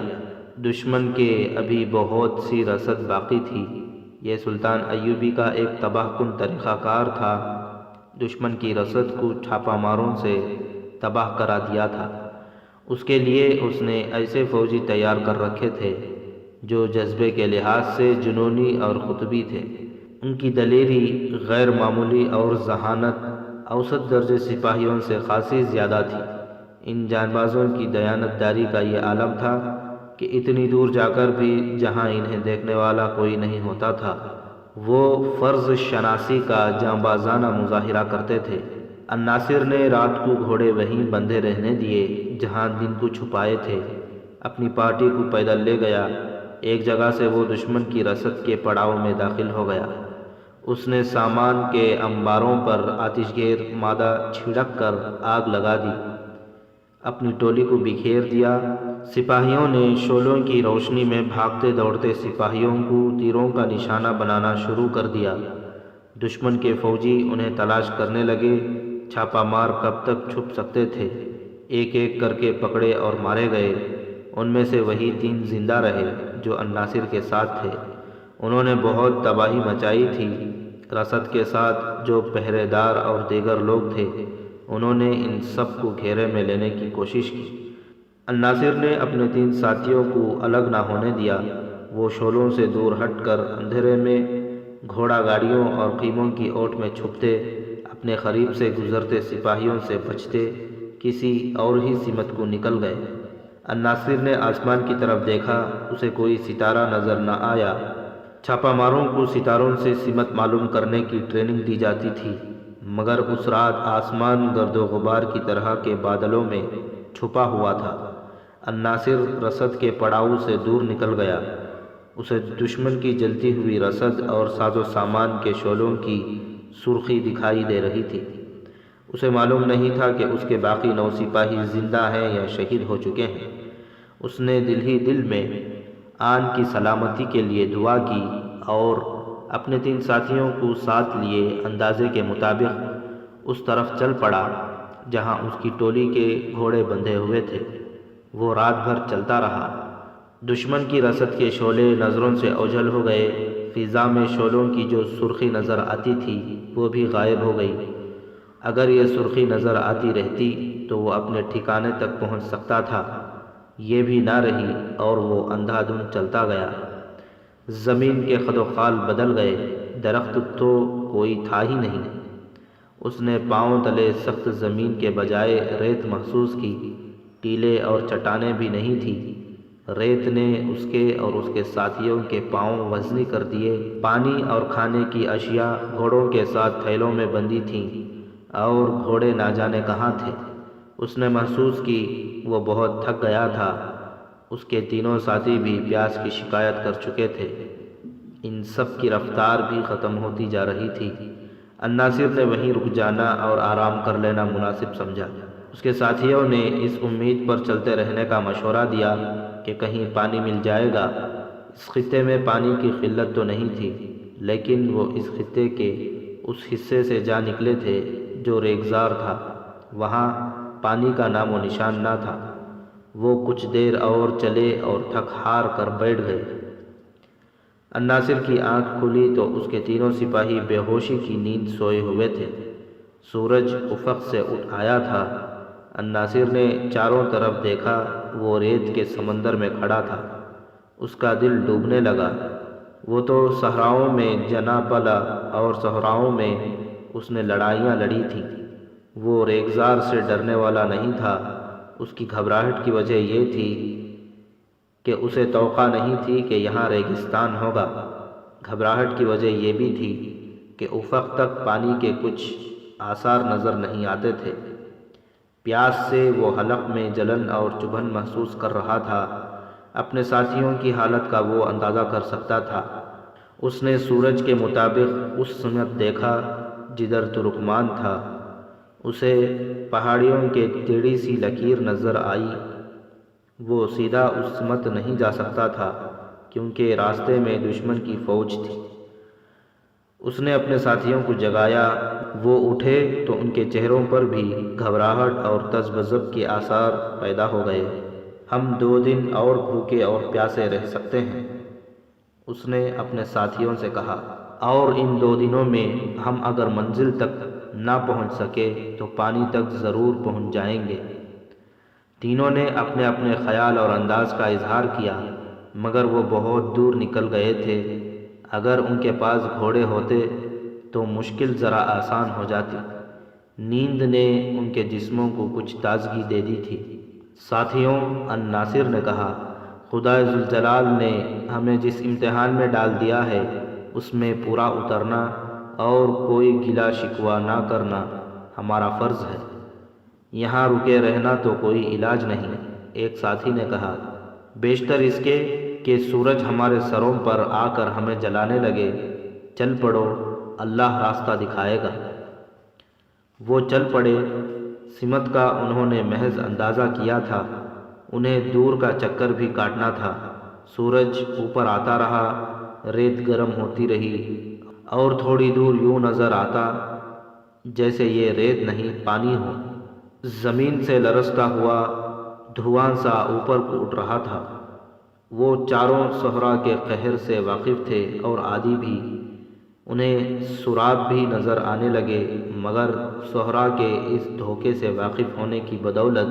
دشمن کے ابھی بہت سی رسد باقی تھی۔ یہ سلطان ایوبی کا ایک تباہ کن طریقہ کار تھا۔ دشمن کی رسد کو چھاپہ ماروں سے تباہ کرا دیا تھا۔ اس کے لیے اس نے ایسے فوجی تیار کر رکھے تھے جو جذبے کے لحاظ سے جنونی اور قطبی تھے۔ ان کی دلیری غیر معمولی اور ذہانت اوسط درجے سپاہیوں سے خاصی زیادہ تھی۔ ان جان بازوں کی دیانت داری کا یہ عالم تھا کہ اتنی دور جا کر بھی جہاں انہیں دیکھنے والا کوئی نہیں ہوتا تھا، وہ فرض شناسی کا جانبازانہ مظاہرہ کرتے تھے۔ الناصر نے رات کو گھوڑے وہیں بندھے رہنے دیے جہاں دن کو چھپائے تھے۔ اپنی پارٹی کو پیدل لے گیا۔ ایک جگہ سے وہ دشمن کی رسد کے پڑاؤ میں داخل ہو گیا۔ اس نے سامان کے انباروں پر آتش گیر مادہ چھڑک کر آگ لگا دی، اپنی ٹولی کو بکھیر دیا۔ سپاہیوں نے شعلوں کی روشنی میں بھاگتے دوڑتے سپاہیوں کو تیروں کا نشانہ بنانا شروع کر دیا۔ دشمن کے فوجی انہیں تلاش کرنے لگے۔ چھاپہ مار کب تک چھپ سکتے تھے؟ ایک ایک کر کے پکڑے اور مارے گئے۔ ان میں سے وہی 3 زندہ رہے جو الناصر کے ساتھ تھے۔ انہوں نے بہت تباہی مچائی تھی۔ رسد کے ساتھ جو پہرے دار اور دیگر لوگ تھے، انہوں نے ان سب کو گھیرے میں لینے کی کوشش کی۔ الناصر نے اپنے 3 ساتھیوں کو الگ نہ ہونے دیا۔ وہ شعلوں سے دور ہٹ کر اندھیرے میں گھوڑا گاڑیوں اور خیموں کی اوٹ میں چھپتے، اپنے قریب سے گزرتے سپاہیوں سے بچتے کسی اور ہی سمت کو نکل گئے۔ الناصر نے آسمان کی طرف دیکھا، اسے کوئی ستارہ نظر نہ آیا۔ چھاپا ماروں کو ستاروں سے سمت معلوم کرنے کی ٹریننگ دی جاتی تھی، مگر اس رات آسمان گرد و غبار کی طرح کے بادلوں میں چھپا ہوا تھا۔ الناصر رسد کے پڑاؤ سے دور نکل گیا۔ اسے دشمن کی جلتی ہوئی رسد اور ساز و سامان کے شعلوں کی سرخی دکھائی دے رہی تھی۔ اسے معلوم نہیں تھا کہ اس کے باقی 9 سپاہی زندہ ہیں یا شہید ہو چکے ہیں۔ اس نے دل ہی دل میں آن کی سلامتی کے لیے دعا کی اور اپنے 3 ساتھیوں کو ساتھ لیے اندازے کے مطابق اس طرف چل پڑا جہاں اس کی ٹولی کے گھوڑے بندھے ہوئے تھے۔ وہ رات بھر چلتا رہا۔ دشمن کی رسد کے شعلے نظروں سے اوجھل ہو گئے۔ فضا میں شعلوں کی جو سرخی نظر آتی تھی وہ بھی غائب ہو گئی۔ اگر یہ سرخی نظر آتی رہتی تو وہ اپنے ٹھکانے تک پہنچ سکتا تھا، یہ بھی نہ رہی اور وہ اندھا دھند چلتا گیا۔ زمین کے خد و خال بدل گئے، درخت تو کوئی تھا ہی نہیں۔ اس نے پاؤں تلے سخت زمین کے بجائے ریت محسوس کی، ٹیلے اور چٹانیں بھی نہیں تھی۔ ریت نے اس کے اور اس کے ساتھیوں کے پاؤں وزنی کر دیے۔ پانی اور کھانے کی اشیاء گھوڑوں کے ساتھ تھیلوں میں بندھی تھیں اور گھوڑے نہ جانے کہاں تھے۔ اس نے محسوس کی وہ بہت تھک گیا تھا۔ اس کے تینوں ساتھی بھی پیاس کی شکایت کر چکے تھے۔ ان سب کی رفتار بھی ختم ہوتی جا رہی تھی۔ الناصر نے وہیں رک جانا اور آرام کر لینا مناسب سمجھا۔ اس کے ساتھیوں نے اس امید پر چلتے رہنے کا مشورہ دیا کہ کہیں پانی مل جائے گا۔ اس خطے میں پانی کی قلت تو نہیں تھی، لیکن وہ اس خطے کے اس حصے سے جا نکلے تھے جو ریگزار تھا۔ وہاں پانی کا نام و نشان نہ تھا۔ وہ کچھ دیر اور چلے اور تھک ہار کر بیٹھ گئے۔ الناصر کی آنکھ کھلی تو اس کے تینوں سپاہی بے ہوشی کی نیند سوئے ہوئے تھے۔ سورج افق سے اٹھ آیا تھا۔ الناصر نے چاروں طرف دیکھا، وہ ریت کے سمندر میں کھڑا تھا۔ اس کا دل ڈوبنے لگا۔ وہ تو صحراؤں میں جنا پلا اور صحراؤں میں اس نے لڑائیاں لڑی تھیں۔ وہ ریگزار سے ڈرنے والا نہیں تھا۔ اس کی گھبراہٹ کی وجہ یہ تھی کہ اسے توقع نہیں تھی کہ یہاں ریگستان ہوگا۔ گھبراہٹ کی وجہ یہ بھی تھی کہ افق تک پانی کے کچھ آثار نظر نہیں آتے تھے۔ پیاس سے وہ حلق میں جلن اور چبھن محسوس کر رہا تھا۔ اپنے ساتھیوں کی حالت کا وہ اندازہ کر سکتا تھا۔ اس نے سورج کے مطابق اس سمت دیکھا جدھر ترکمان تھا۔ اسے پہاڑیوں کے ٹیڑھی سی لکیر نظر آئی۔ وہ سیدھا اس سمت نہیں جا سکتا تھا کیونکہ راستے میں دشمن کی فوج تھی۔ اس نے اپنے ساتھیوں کو جگایا۔ وہ اٹھے تو ان کے چہروں پر بھی گھبراہٹ اور تذبذب کے آثار پیدا ہو گئے۔ ہم 2 دن اور بھوکے اور پیاسے رہ سکتے ہیں، اس نے اپنے ساتھیوں سے کہا، اور ان 2 دنوں میں ہم اگر منزل تک نہ پہنچ سکے تو پانی تک ضرور پہنچ جائیں گے۔ تینوں نے اپنے اپنے خیال اور انداز کا اظہار کیا، مگر وہ بہت دور نکل گئے تھے۔ اگر ان کے پاس گھوڑے ہوتے تو مشکل ذرا آسان ہو جاتی۔ نیند نے ان کے جسموں کو کچھ تازگی دے دی تھی۔ ساتھیوں، الناصر نے کہا، خدا ذوالجلال نے ہمیں جس امتحان میں ڈال دیا ہے اس میں پورا اترنا اور کوئی گلہ شکوہ نہ کرنا ہمارا فرض ہے۔ یہاں رکے رہنا تو کوئی علاج نہیں۔ ایک ساتھی نے کہا، بیشتر اس کے کہ سورج ہمارے سروں پر آ کر ہمیں جلانے لگے۔ چل پڑو، اللہ راستہ دکھائے گا۔ وہ چل پڑے۔ سمت کا انہوں نے محض اندازہ کیا تھا، انہیں دور کا چکر بھی کاٹنا تھا۔ سورج اوپر آتا رہا، ریت گرم ہوتی رہی اور تھوڑی دور یوں نظر آتا جیسے یہ ریت نہیں پانی ہو۔ زمین سے لرزتا ہوا دھواں سا اوپر کو اٹھ رہا تھا۔ وہ چاروں صحرا کے قہر سے واقف تھے اور عادی بھی۔ انہیں سراب بھی نظر آنے لگے، مگر صحرا کے اس دھوکے سے واقف ہونے کی بدولت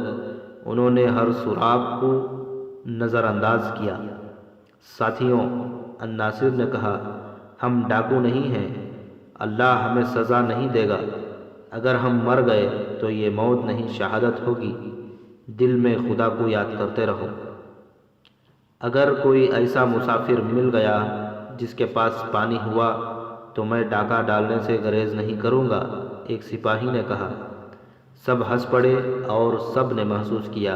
انہوں نے ہر سراب کو نظر انداز کیا۔ ساتھیوں، الناصر نے کہا، ہم ڈاکو نہیں ہیں، اللہ ہمیں سزا نہیں دے گا۔ اگر ہم مر گئے تو یہ موت نہیں شہادت ہوگی۔ دل میں خدا کو یاد کرتے رہو۔ اگر کوئی ایسا مسافر مل گیا جس کے پاس پانی ہوا تو میں ڈاکہ ڈالنے سے گریز نہیں کروں گا، ایک سپاہی نے کہا۔ سب ہنس پڑے اور سب نے محسوس کیا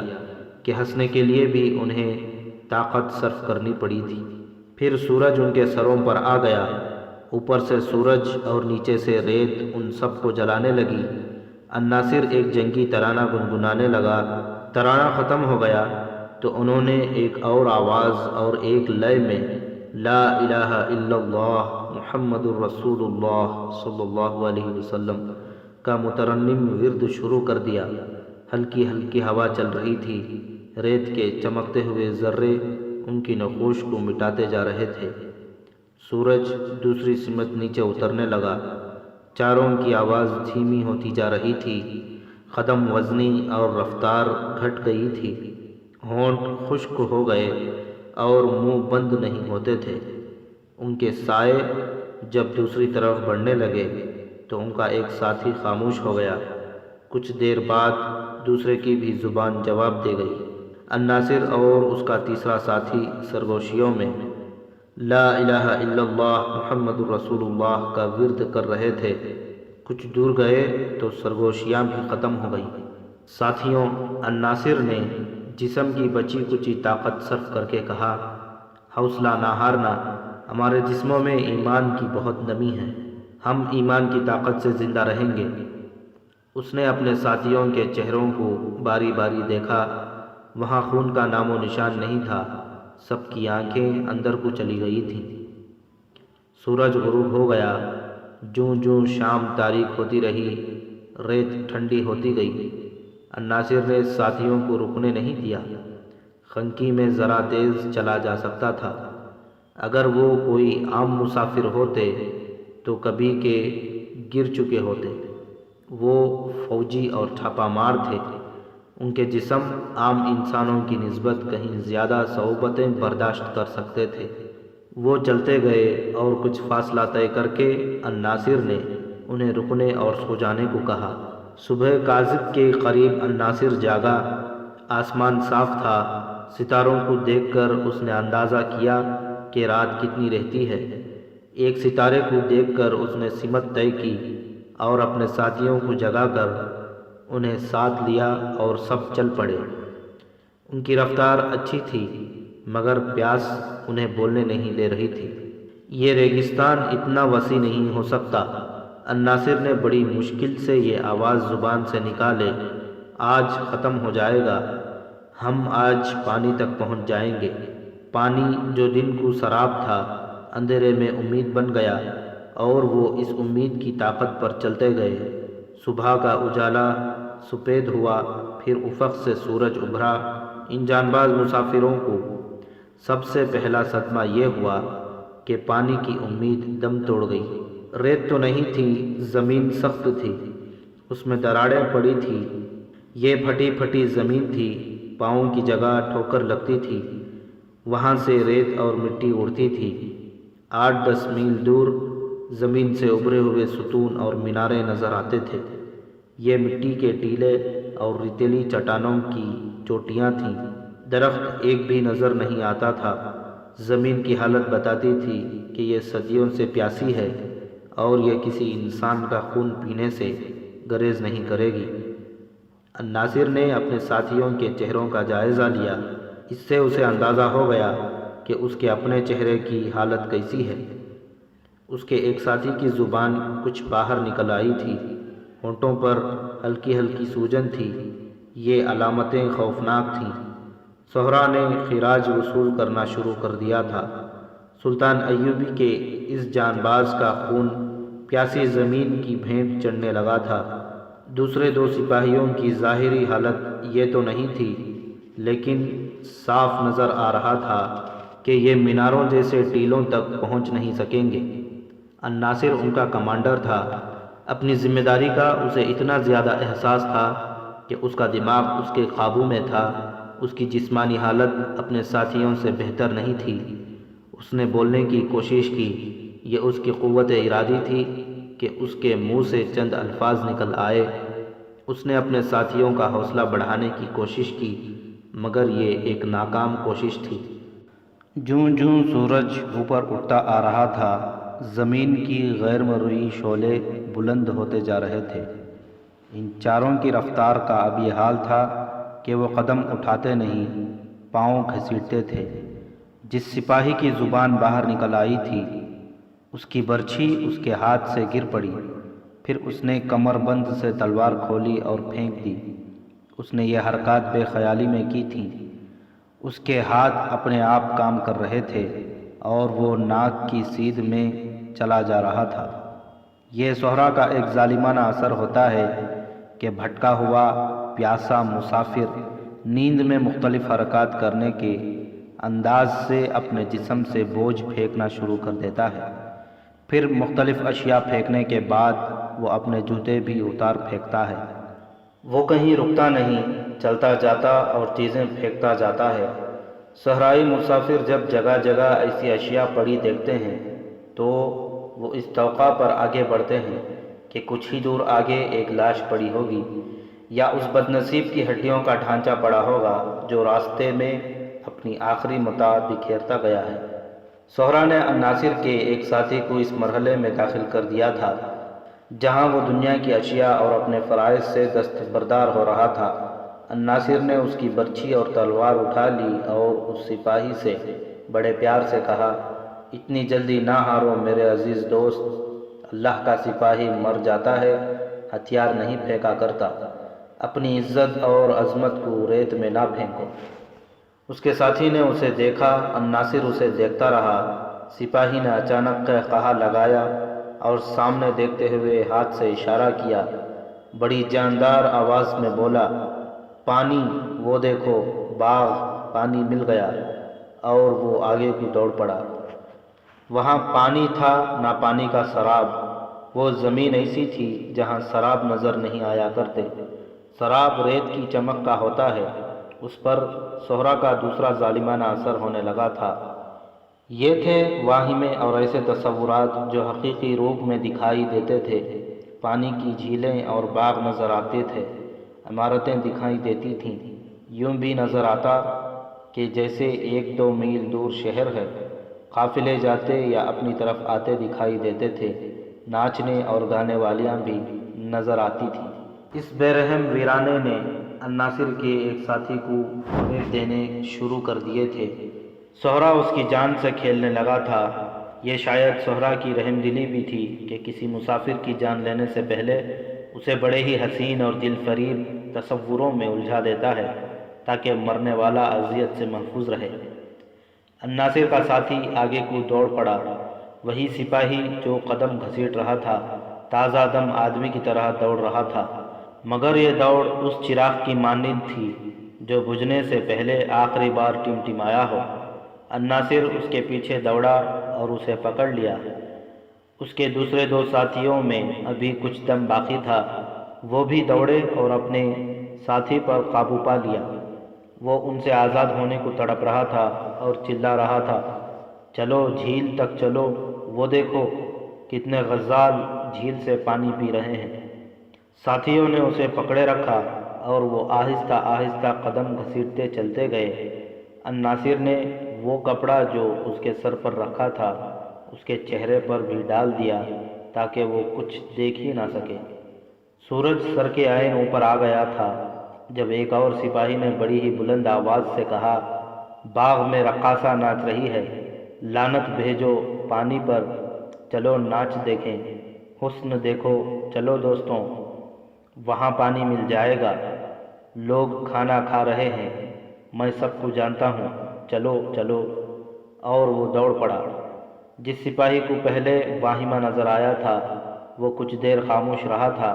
کہ ہنسنے کے لیے بھی انہیں طاقت صرف کرنی پڑی تھی۔ پھر سورج ان کے سروں پر آ گیا، اوپر سے سورج اور نیچے سے ریت ان سب کو جلانے لگی۔ الناصر ایک جنگی ترانہ گنگنانے لگا۔ ترانہ ختم ہو گیا تو انہوں نے ایک اور آواز اور ایک لے میں لا الہ الا اللہ محمد الرسول اللہ صلی اللہ علیہ وسلم کا مترنم ورد شروع کر دیا۔ ہلکی ہلکی ہوا چل رہی تھی، ریت کے چمکتے ہوئے ذرے ان کی نقوش کو مٹاتے جا رہے تھے۔ سورج دوسری سمت نیچے اترنے لگا، چاروں کی آواز دھیمی ہوتی جا رہی تھی، قدم وزنی اور رفتار گھٹ گئی تھی، ہونٹ خشک ہو گئے اور منہ بند نہیں ہوتے تھے۔ ان کے سائے جب دوسری طرف بڑھنے لگے تو ان کا ایک ساتھی خاموش ہو گیا۔ کچھ دیر بعد دوسرے کی بھی زبان جواب دے گئی۔ الناصر اور اس کا تیسرا ساتھی سرگوشیوں میں لا الہ الا اللہ محمد الرسول اللہ کا ورد کر رہے تھے۔ کچھ دور گئے تو سرگوشیاں بھی ختم ہو گئیں۔ ساتھیوں، الناصر نے جسم کی بچی کچی طاقت صرف کر کے کہا، حوصلہ نہ ہارنا، ہمارے جسموں میں ایمان کی بہت نمی ہے، ہم ایمان کی طاقت سے زندہ رہیں گے۔ اس نے اپنے ساتھیوں کے چہروں کو باری باری دیکھا، وہاں خون کا نام و نشان نہیں تھا، سب کی آنکھیں اندر کو چلی گئی تھیں۔ سورج غروب ہو گیا، جوں جوں شام تاریک ہوتی رہی، ریت ٹھنڈی ہوتی گئی۔ الناصر نے ساتھیوں کو رکنے نہیں دیا، خنکی میں ذرا تیز چلا جا سکتا تھا۔ اگر وہ کوئی عام مسافر ہوتے تو کبھی کے گر چکے ہوتے۔ وہ فوجی اور چھاپا مار تھے، ان کے جسم عام انسانوں کی نسبت کہیں زیادہ صعوبتیں برداشت کر سکتے تھے۔ وہ چلتے گئے اور کچھ فاصلہ طے کر کے الناصر نے انہیں رکنے اور سو جانے کو کہا۔ صبح کاذب کے قریب الناصر جاگا، آسمان صاف تھا، ستاروں کو دیکھ کر اس نے اندازہ کیا کہ رات کتنی رہتی ہے۔ ایک ستارے کو دیکھ کر اس نے سمت طے کی اور اپنے ساتھیوں کو جگا کر انہیں ساتھ لیا اور سب چل پڑے۔ ان کی رفتار اچھی تھی مگر پیاس انہیں بولنے نہیں دے رہی تھی۔ یہ ریگستان اتنا وسیع نہیں ہو سکتا۔ الناصر نے بڑی مشکل سے یہ آواز زبان سے نکالے، آج ختم ہو جائے گا، ہم آج پانی تک پہنچ جائیں گے۔ پانی جو دن کو سراب تھا، اندھیرے میں امید بن گیا اور وہ اس امید کی طاقت پر چلتے گئے۔ صبح کا اجالا سفید ہوا، پھر افق سے سورج ابھرا۔ ان جان باز مسافروں کو سب سے پہلا صدمہ یہ ہوا کہ پانی کی امید دم توڑ گئی۔ ریت تو نہیں تھی، زمین سخت تھی، اس میں دراڑیں پڑی تھی۔ یہ پھٹی پھٹی زمین تھی، پاؤں کی جگہ ٹھوکر لگتی تھی، وہاں سے ریت اور مٹی اڑتی تھی۔ 8-10 میل دور زمین سے ابھرے ہوئے ستون اور مینارے نظر آتے تھے۔ یہ مٹی کے ٹیلے اور ریتیلی چٹانوں کی چوٹیاں تھیں، درخت ایک بھی نظر نہیں آتا تھا۔ زمین کی حالت بتاتی تھی کہ یہ صدیوں سے پیاسی ہے اور یہ کسی انسان کا خون پینے سے گریز نہیں کرے گی۔ الناصر نے اپنے ساتھیوں کے چہروں کا جائزہ لیا، اس سے اسے اندازہ ہو گیا کہ اس کے اپنے چہرے کی حالت کیسی ہے۔ اس کے ایک ساتھی کی زبان کچھ باہر نکل آئی تھی، ہونٹوں پر ہلکی ہلکی سوجن تھی، یہ علامتیں خوفناک تھیں۔ زہرہ نے خراج وصول کرنا شروع کر دیا تھا۔ سلطان ایوبی کے اس جان باز کا خون پیاسی زمین کی بھینٹ چڑھنے لگا تھا۔ دوسرے 2 سپاہیوں کی ظاہری حالت یہ تو نہیں تھی، لیکن صاف نظر آ رہا تھا کہ یہ میناروں جیسے ٹیلوں تک پہنچ نہیں سکیں گے۔ الناصر ان کا کمانڈر تھا، اپنی ذمہ داری کا اسے اتنا زیادہ احساس تھا کہ اس کا دماغ اس کے قابو میں تھا۔ اس کی جسمانی حالت اپنے ساتھیوں سے بہتر نہیں تھی۔ اس نے بولنے کی کوشش کی، یہ اس کی قوت ارادی تھی کہ اس کے منہ سے چند الفاظ نکل آئے، اس نے اپنے ساتھیوں کا حوصلہ بڑھانے کی کوشش کی، مگر یہ ایک ناکام کوشش تھی۔ جوں جوں سورج اوپر اٹھتا آ رہا تھا، زمین کی غیر مرئی شعلے بلند ہوتے جا رہے تھے۔ ان چاروں کی رفتار کا اب یہ حال تھا کہ وہ قدم اٹھاتے نہیں، پاؤں گھسیٹتے تھے۔ جس سپاہی کی زبان باہر نکل آئی تھی، اس کی برچھی اس کے ہاتھ سے گر پڑی۔ پھر اس نے کمر بند سے تلوار کھولی اور پھینک دی۔ اس نے یہ حرکات بے خیالی میں کی تھیں۔ اس کے ہاتھ اپنے آپ کام کر رہے تھے اور وہ ناک کی سیدھ میں چلا جا رہا تھا۔ یہ سہرا کا ایک ظالمانہ اثر ہوتا ہے کہ بھٹکا ہوا پیاسا مسافر نیند میں مختلف حرکات کرنے کے انداز سے اپنے جسم سے بوجھ پھینکنا شروع کر دیتا ہے۔ پھر مختلف اشیاء پھینکنے کے بعد وہ اپنے جوتے بھی اتار پھینکتا ہے۔ وہ کہیں رکتا نہیں، چلتا جاتا اور چیزیں پھینکتا جاتا ہے۔ صحرائی مسافر جب جگہ جگہ ایسی اشیاء پڑی دیکھتے ہیں تو وہ اس توقع پر آگے بڑھتے ہیں کہ کچھ ہی دور آگے ایک لاش پڑی ہوگی یا اس بد نصیب کی ہڈیوں کا ڈھانچہ پڑا ہوگا جو راستے میں اپنی آخری متاع بکھیرتا گیا ہے۔ سہرا نے الناصر کے ایک ساتھی کو اس مرحلے میں داخل کر دیا تھا جہاں وہ دنیا کی اشیاء اور اپنے فرائض سے دستبردار ہو رہا تھا۔ الناصر نے اس کی برچھی اور تلوار اٹھا لی اور اس سپاہی سے بڑے پیار سے کہا، اتنی جلدی نہ ہارو میرے عزیز دوست، اللہ کا سپاہی مر جاتا ہے، ہتھیار نہیں پھینکا کرتا۔ اپنی عزت اور عظمت کو ریت میں نہ پھینکو۔ اس کے ساتھی نے اسے دیکھا، الناصر اسے دیکھتا رہا۔ سپاہی نے اچانک قہقہا لگایا اور سامنے دیکھتے ہوئے ہاتھ سے اشارہ کیا۔ بڑی جاندار آواز میں بولا، پانی، وہ دیکھو باغ، پانی مل گیا، اور وہ آگے کی دوڑ پڑا۔ وہاں پانی تھا، نہ پانی کا سراب۔ وہ زمین ایسی تھی جہاں سراب نظر نہیں آیا کرتے۔ سراب ریت کی چمک کا ہوتا ہے۔ اس پر سہرا کا دوسرا ظالمانہ اثر ہونے لگا تھا۔ یہ تھے واہمے اور ایسے تصورات جو حقیقی روپ میں دکھائی دیتے تھے۔ پانی کی جھیلیں اور باغ نظر آتے تھے، عمارتیں دکھائی دیتی تھیں۔ یوں بھی نظر آتا کہ جیسے 1-2 میل دور شہر ہے۔ قافلے جاتے یا اپنی طرف آتے دکھائی دیتے تھے۔ ناچنے اور گانے والیاں بھی نظر آتی تھیں۔ اس بے رحم ویرانے نے الناصر کے ایک ساتھی کو فریب دینے شروع کر دیے تھے۔ سہرا اس کی جان سے کھیلنے لگا تھا۔ یہ شاید سہرا کی رحم دلی بھی تھی کہ کسی مسافر کی جان لینے سے پہلے اسے بڑے ہی حسین اور دل فریب تصوروں میں الجھا دیتا ہے تاکہ مرنے والا اذیت سے محفوظ رہے۔ الناصر کا ساتھی آگے کو دوڑ پڑا۔ وہی سپاہی جو قدم گھسیٹ رہا تھا، تازہ دم آدمی کی طرح دوڑ رہا تھا، مگر یہ دوڑ اس چراغ کی مانند تھی جو بجھنے سے پہلے آخری بار ٹمٹمایا ہو۔ الناصر اس کے پیچھے دوڑا اور اسے پکڑ لیا۔ اس کے دوسرے 2 ساتھیوں میں ابھی کچھ دم باقی تھا۔ وہ بھی دوڑے اور اپنے ساتھی پر قابو پا لیا۔ وہ ان سے آزاد ہونے کو تڑپ رہا تھا اور چلا رہا تھا، چلو جھیل تک چلو، وہ دیکھو کتنے غزال جھیل سے پانی پی رہے ہیں۔ ساتھیوں نے اسے پکڑے رکھا اور وہ آہستہ آہستہ قدم گھسیٹتے چلتے گئے۔ الناصر نے وہ کپڑا جو اس کے سر پر رکھا تھا اس کے چہرے پر بھی ڈال دیا تاکہ وہ کچھ دیکھ ہی نہ سکے۔ سورج سر کے عین اوپر آ گیا تھا جب ایک اور سپاہی نے بڑی ہی بلند آواز سے کہا، باغ میں رقاصہ ناچ رہی ہے، لعنت بھیجو پانی پر، چلو ناچ دیکھیں، حسن دیکھو، چلو دوستوں، وہاں پانی مل جائے گا، لوگ کھانا کھا رہے ہیں، میں سب کو جانتا ہوں، چلو چلو۔ اور وہ دوڑ پڑا۔ جس سپاہی کو پہلے واہمہ نظر آیا تھا وہ کچھ دیر خاموش رہا تھا،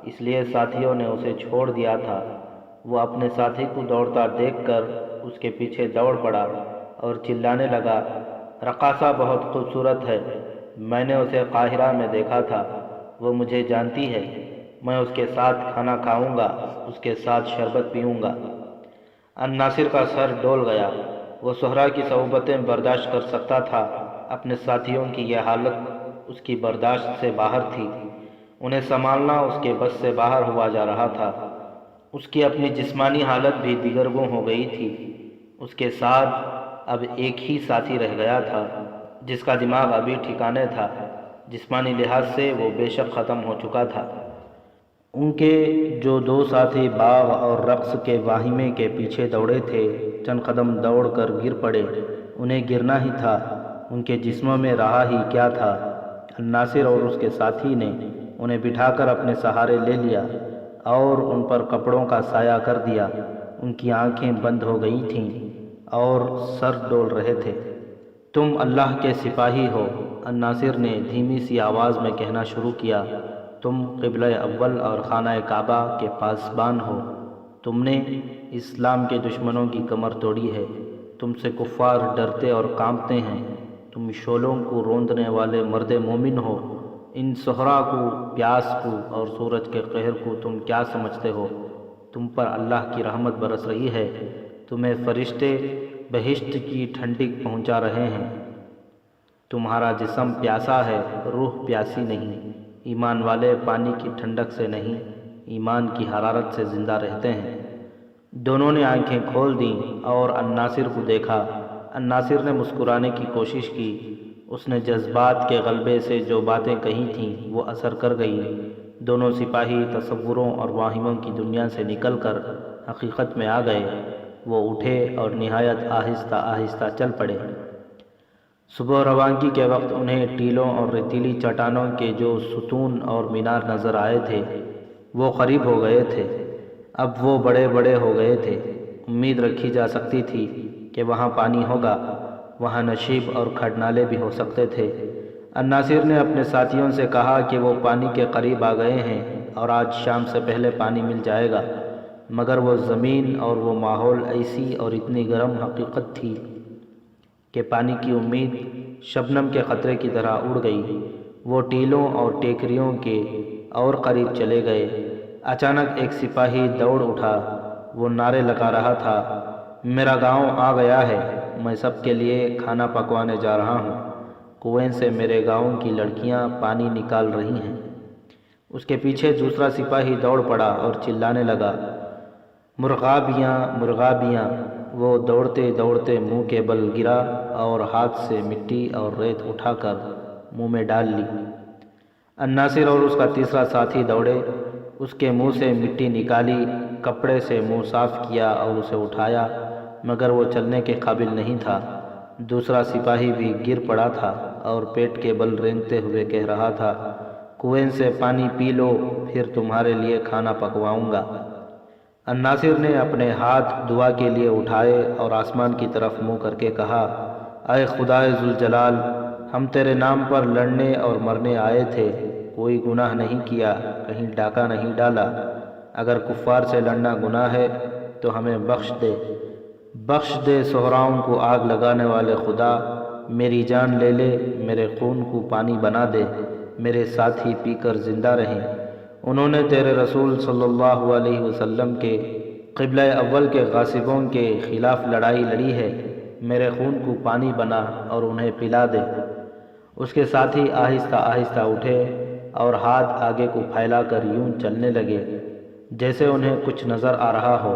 اس لیے ساتھیوں نے اسے چھوڑ دیا تھا۔ وہ اپنے ساتھی کو دوڑتا دیکھ کر اس کے پیچھے دوڑ پڑا اور چلانے لگا، رقاصہ بہت خوبصورت ہے، میں نے اسے قاہرہ میں دیکھا تھا، وہ مجھے جانتی ہے، میں اس کے ساتھ کھانا کھاؤں گا، اس کے ساتھ شربت پیوں گا۔ الناصر کا سر ڈول گیا۔ وہ سہرا کی صحبتیں برداشت کر سکتا تھا، اپنے ساتھیوں کی یہ حالت اس کی برداشت سے باہر تھی۔ انہیں سنبھالنا اس کے بس سے باہر ہوا جا رہا تھا۔ اس کی اپنی جسمانی حالت بھی دیگرگوں ہو گئی تھی۔ اس کے ساتھ اب ایک ہی ساتھی رہ گیا تھا جس کا دماغ ابھی ٹھکانے تھا۔ جسمانی لحاظ سے وہ بے شک ختم ہو چکا تھا۔ ان کے جو دو ساتھی باغ اور رقص کے واہمے کے پیچھے دوڑے تھے، چند قدم دوڑ کر گر پڑے۔ انہیں گرنا ہی تھا، ان کے جسموں میں رہا ہی کیا تھا۔ الناصر اور اس کے ساتھی نے انہیں بٹھا کر اپنے سہارے لے لیا اور ان پر کپڑوں کا سایہ کر دیا۔ ان کی آنکھیں بند ہو گئی تھیں اور سر ڈول رہے تھے۔ تم اللہ کے سپاہی ہو، الناصر نے دھیمی سی آواز میں کہنا شروع کیا۔ تم قبلہ اول اور خانہ کعبہ کے پاسبان ہو۔ تم نے اسلام کے دشمنوں کی کمر توڑی ہے۔ تم سے کفار ڈرتے اور کانپتے ہیں۔ تم شعلوں کو روندنے والے مرد مومن ہو۔ ان صحرا کو، پیاس کو اور سورج کے قہر کو تم کیا سمجھتے ہو؟ تم پر اللہ کی رحمت برس رہی ہے۔ تمہیں فرشتے بہشت کی ٹھنڈک پہنچا رہے ہیں۔ تمہارا جسم پیاسا ہے، روح پیاسی نہیں۔ ایمان والے پانی کی ٹھنڈک سے نہیں، ایمان کی حرارت سے زندہ رہتے ہیں۔ دونوں نے آنکھیں کھول دیں اور الناصر کو دیکھا۔ الناصر نے مسکرانے کی کوشش کی۔ اس نے جذبات کے غلبے سے جو باتیں کہی تھیں وہ اثر کر گئیں۔ دونوں سپاہی تصوروں اور واہموں کی دنیا سے نکل کر حقیقت میں آ گئے۔ وہ اٹھے اور نہایت آہستہ آہستہ چل پڑے۔ صبح روانگی کے وقت انہیں ٹیلوں اور ریتیلی چٹانوں کے جو ستون اور مینار نظر آئے تھے وہ قریب ہو گئے تھے۔ اب وہ بڑے بڑے ہو گئے تھے۔ امید رکھی جا سکتی تھی کہ وہاں پانی ہوگا، وہاں نشیب اور کھڈنالے بھی ہو سکتے تھے۔ الناصر نے اپنے ساتھیوں سے کہا کہ وہ پانی کے قریب آ گئے ہیں اور آج شام سے پہلے پانی مل جائے گا، مگر وہ زمین اور وہ ماحول ایسی اور اتنی گرم حقیقت تھی کہ پانی کی امید شبنم کے قطرے کی طرح اڑ گئی۔ وہ ٹیلوں اور ٹیکریوں کے اور قریب چلے گئے۔ اچانک ایک سپاہی دوڑ اٹھا۔ وہ نعرے لگا رہا تھا، میرا گاؤں آ گیا ہے، میں سب کے لیے کھانا پکوانے جا رہا ہوں۔ کنویں سے میرے گاؤں کی لڑکیاں پانی نکال رہی ہیں۔ اس کے پیچھے دوسرا سپاہی دوڑ پڑا اور چلانے لگا، مرغابیاں مرغابیاں۔ وہ دوڑتے دوڑتے منہ کے بل گرا اور ہاتھ سے مٹی اور ریت اٹھا کر منہ میں ڈال لی۔ الناصر اور اس کا تیسرا ساتھی دوڑے، اس کے منہ سے مٹی نکالی، کپڑے سے منہ صاف کیا اور اسے اٹھایا، مگر وہ چلنے کے قابل نہیں تھا۔ دوسرا سپاہی بھی گر پڑا تھا اور پیٹ کے بل رینگتے ہوئے کہہ رہا تھا، کنویں سے پانی پی لو، پھر تمہارے لیے کھانا پکواؤں گا۔ الناصر نے اپنے ہاتھ دعا کے لیے اٹھائے اور آسمان کی طرف منہ کر کے کہا، اے خدائے ذوالجلال، ہم تیرے نام پر لڑنے اور مرنے آئے تھے، کوئی گناہ نہیں کیا، کہیں ڈاکہ نہیں ڈالا۔ اگر کفار سے لڑنا گناہ ہے تو ہمیں بخش دے، بخش دے صحراؤں کو آگ لگانے والے خدا، میری جان لے لے، میرے خون کو پانی بنا دے، میرے ساتھی پی کر زندہ رہیں۔ انہوں نے تیرے رسول صلی اللہ علیہ وسلم کے قبلہ اول کے غاصبوں کے خلاف لڑائی لڑی ہے، میرے خون کو پانی بنا اور انہیں پلا دے۔ اس کے ساتھی آہستہ آہستہ اٹھے اور ہاتھ آگے کو پھیلا کر یوں چلنے لگے جیسے انہیں کچھ نظر آ رہا ہو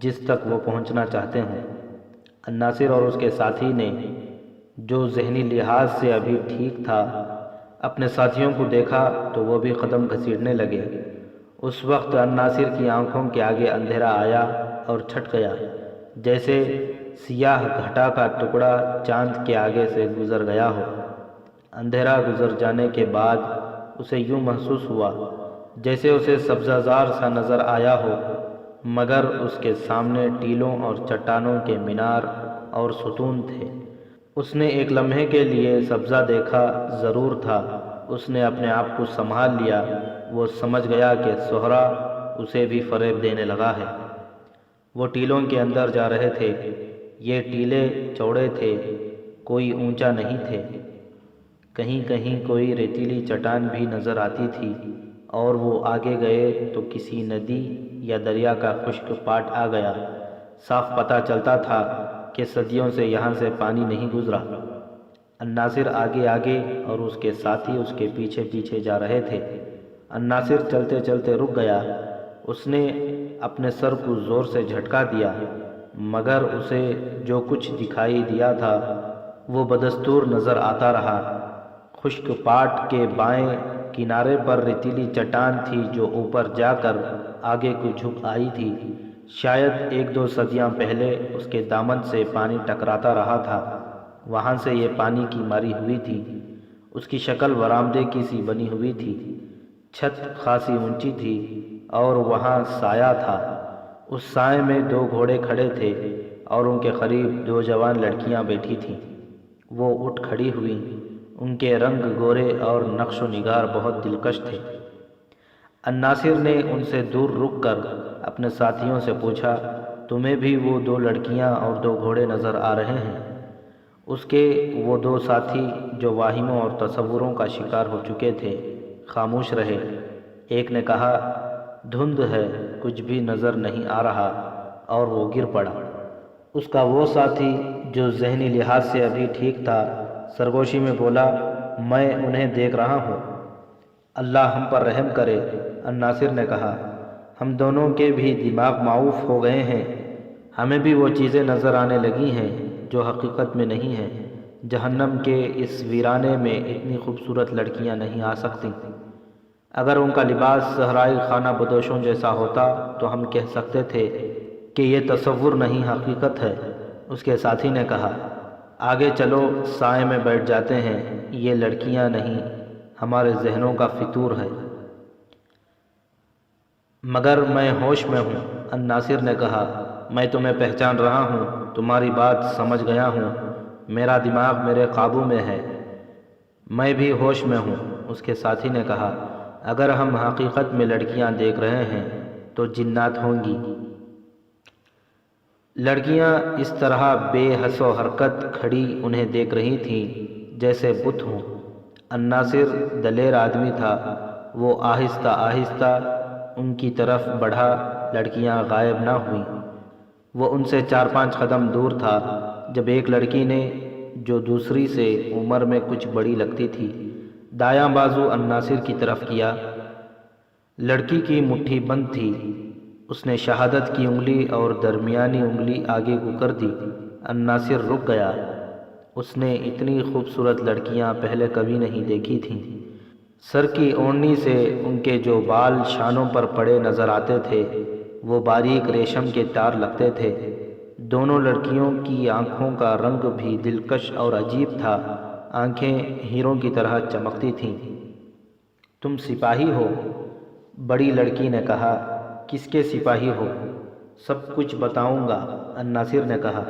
جس تک وہ پہنچنا چاہتے ہوں۔ الناصر اور اس کے ساتھی نے، جو ذہنی لحاظ سے ابھی ٹھیک تھا، اپنے ساتھیوں کو دیکھا تو وہ بھی قدم گھسیٹنے لگے۔ اس وقت الناصر کی آنکھوں کے آگے اندھیرا آیا اور چھٹ گیا، جیسے سیاہ گھٹا کا ٹکڑا چاند کے آگے سے گزر گیا ہو۔ اندھیرا گزر جانے کے بعد اسے یوں محسوس ہوا جیسے اسے سبزہ زار سا نظر آیا ہو، مگر اس کے سامنے ٹیلوں اور چٹانوں کے مینار اور ستون تھے۔ اس نے ایک لمحے کے لیے سبزہ دیکھا ضرور تھا، اس نے اپنے آپ کو سنبھال لیا۔ وہ سمجھ گیا کہ صحرا اسے بھی فریب دینے لگا ہے۔ وہ ٹیلوں کے اندر جا رہے تھے۔ یہ ٹیلے چوڑے تھے، کوئی اونچا نہیں تھے۔ کہیں کہیں کوئی ریتیلی چٹان بھی نظر آتی تھی، اور وہ آگے گئے تو کسی ندی یا دریا کا خشک پاٹ آ گیا۔ صاف پتہ چلتا تھا کہ صدیوں سے یہاں سے پانی نہیں گزرا۔ الناصر آگے آگے اور اس کے ساتھی اس کے پیچھے پیچھے جا رہے تھے۔ الناصر چلتے چلتے رک گیا۔ اس نے اپنے سر کو زور سے جھٹکا دیا، مگر اسے جو کچھ دکھائی دیا تھا وہ بدستور نظر آتا رہا۔ خشک پاٹ کے بائیں کنارے پر ریتیلی چٹان تھی جو اوپر جا کر آگے کو جھک آئی تھی۔ شاید 1-2 صدیاں پہلے اس کے دامن سے پانی ٹکراتا رہا تھا، وہاں سے یہ پانی کی ماری ہوئی تھی۔ اس کی شکل برآمدے کی سی بنی ہوئی تھی، چھت خاصی اونچی تھی اور وہاں سایہ تھا۔ اس سائے میں 2 گھوڑے کھڑے تھے اور ان کے قریب 2 جوان لڑکیاں بیٹھی تھیں۔ وہ اٹھ کھڑی ہوئیں، ان کے رنگ گورے اور نقش و نگار بہت دلکش تھے۔ الناصر نے ان سے دور رک کر اپنے ساتھیوں سے پوچھا، تمہیں بھی وہ 2 لڑکیاں اور 2 گھوڑے نظر آ رہے ہیں؟ اس کے وہ 2 ساتھی جو واہموں اور تصوروں کا شکار ہو چکے تھے خاموش رہے۔ ایک نے کہا، دھند ہے، کچھ بھی نظر نہیں آ رہا، اور وہ گر پڑا۔ اس کا وہ ساتھی جو ذہنی لحاظ سے ابھی ٹھیک تھا سرگوشی میں بولا، میں انہیں دیکھ رہا ہوں، اللہ ہم پر رحم کرے۔ الناصر نے کہا، ہم دونوں کے بھی دماغ معوف ہو گئے ہیں، ہمیں بھی وہ چیزیں نظر آنے لگی ہیں جو حقیقت میں نہیں ہیں۔ جہنم کے اس ویرانے میں اتنی خوبصورت لڑکیاں نہیں آ سکتیں۔ اگر ان کا لباس صحرائی خانہ بدوشوں جیسا ہوتا تو ہم کہہ سکتے تھے کہ یہ تصور نہیں حقیقت ہے۔ اس کے ساتھی نے کہا، آگے چلو، سائے میں بیٹھ جاتے ہیں، یہ لڑکیاں نہیں، ہمارے ذہنوں کا فطور ہے۔ مگر میں ہوش میں ہوں، الناصر نے کہا، میں تمہیں پہچان رہا ہوں، تمہاری بات سمجھ گیا ہوں، میرا دماغ میرے قابو میں ہے، میں بھی ہوش میں ہوں۔ اس کے ساتھی نے کہا، اگر ہم حقیقت میں لڑکیاں دیکھ رہے ہیں تو جنات ہوں گی۔ لڑکیاں اس طرح بے حس و حرکت کھڑی انہیں دیکھ رہی تھیں جیسے بت ہوں۔ الناصر دلیر آدمی تھا، وہ آہستہ آہستہ ان کی طرف بڑھا، لڑکیاں غائب نہ ہوئیں۔ وہ ان سے 4-5 قدم دور تھا جب ایک لڑکی نے، جو دوسری سے عمر میں کچھ بڑی لگتی تھی، دایاں بازو الناصر کی طرف کیا۔ لڑکی کی مٹھی بند تھی، اس نے شہادت کی انگلی اور درمیانی انگلی آگے کو کر دی۔ الناصر رک گیا، اس نے اتنی خوبصورت لڑکیاں پہلے کبھی نہیں دیکھی تھیں۔ سر کی اوڑھنی سے ان کے جو بال شانوں پر پڑے نظر آتے تھے وہ باریک ریشم کے تار لگتے تھے۔ دونوں لڑکیوں کی آنکھوں کا رنگ بھی دلکش اور عجیب تھا، آنکھیں ہیروں کی طرح چمکتی تھیں۔ تم سپاہی ہو؟ بڑی لڑکی نے کہا، کس کے سپاہی ہو؟ سب کچھ بتاؤں گا، الناصر نے کہا،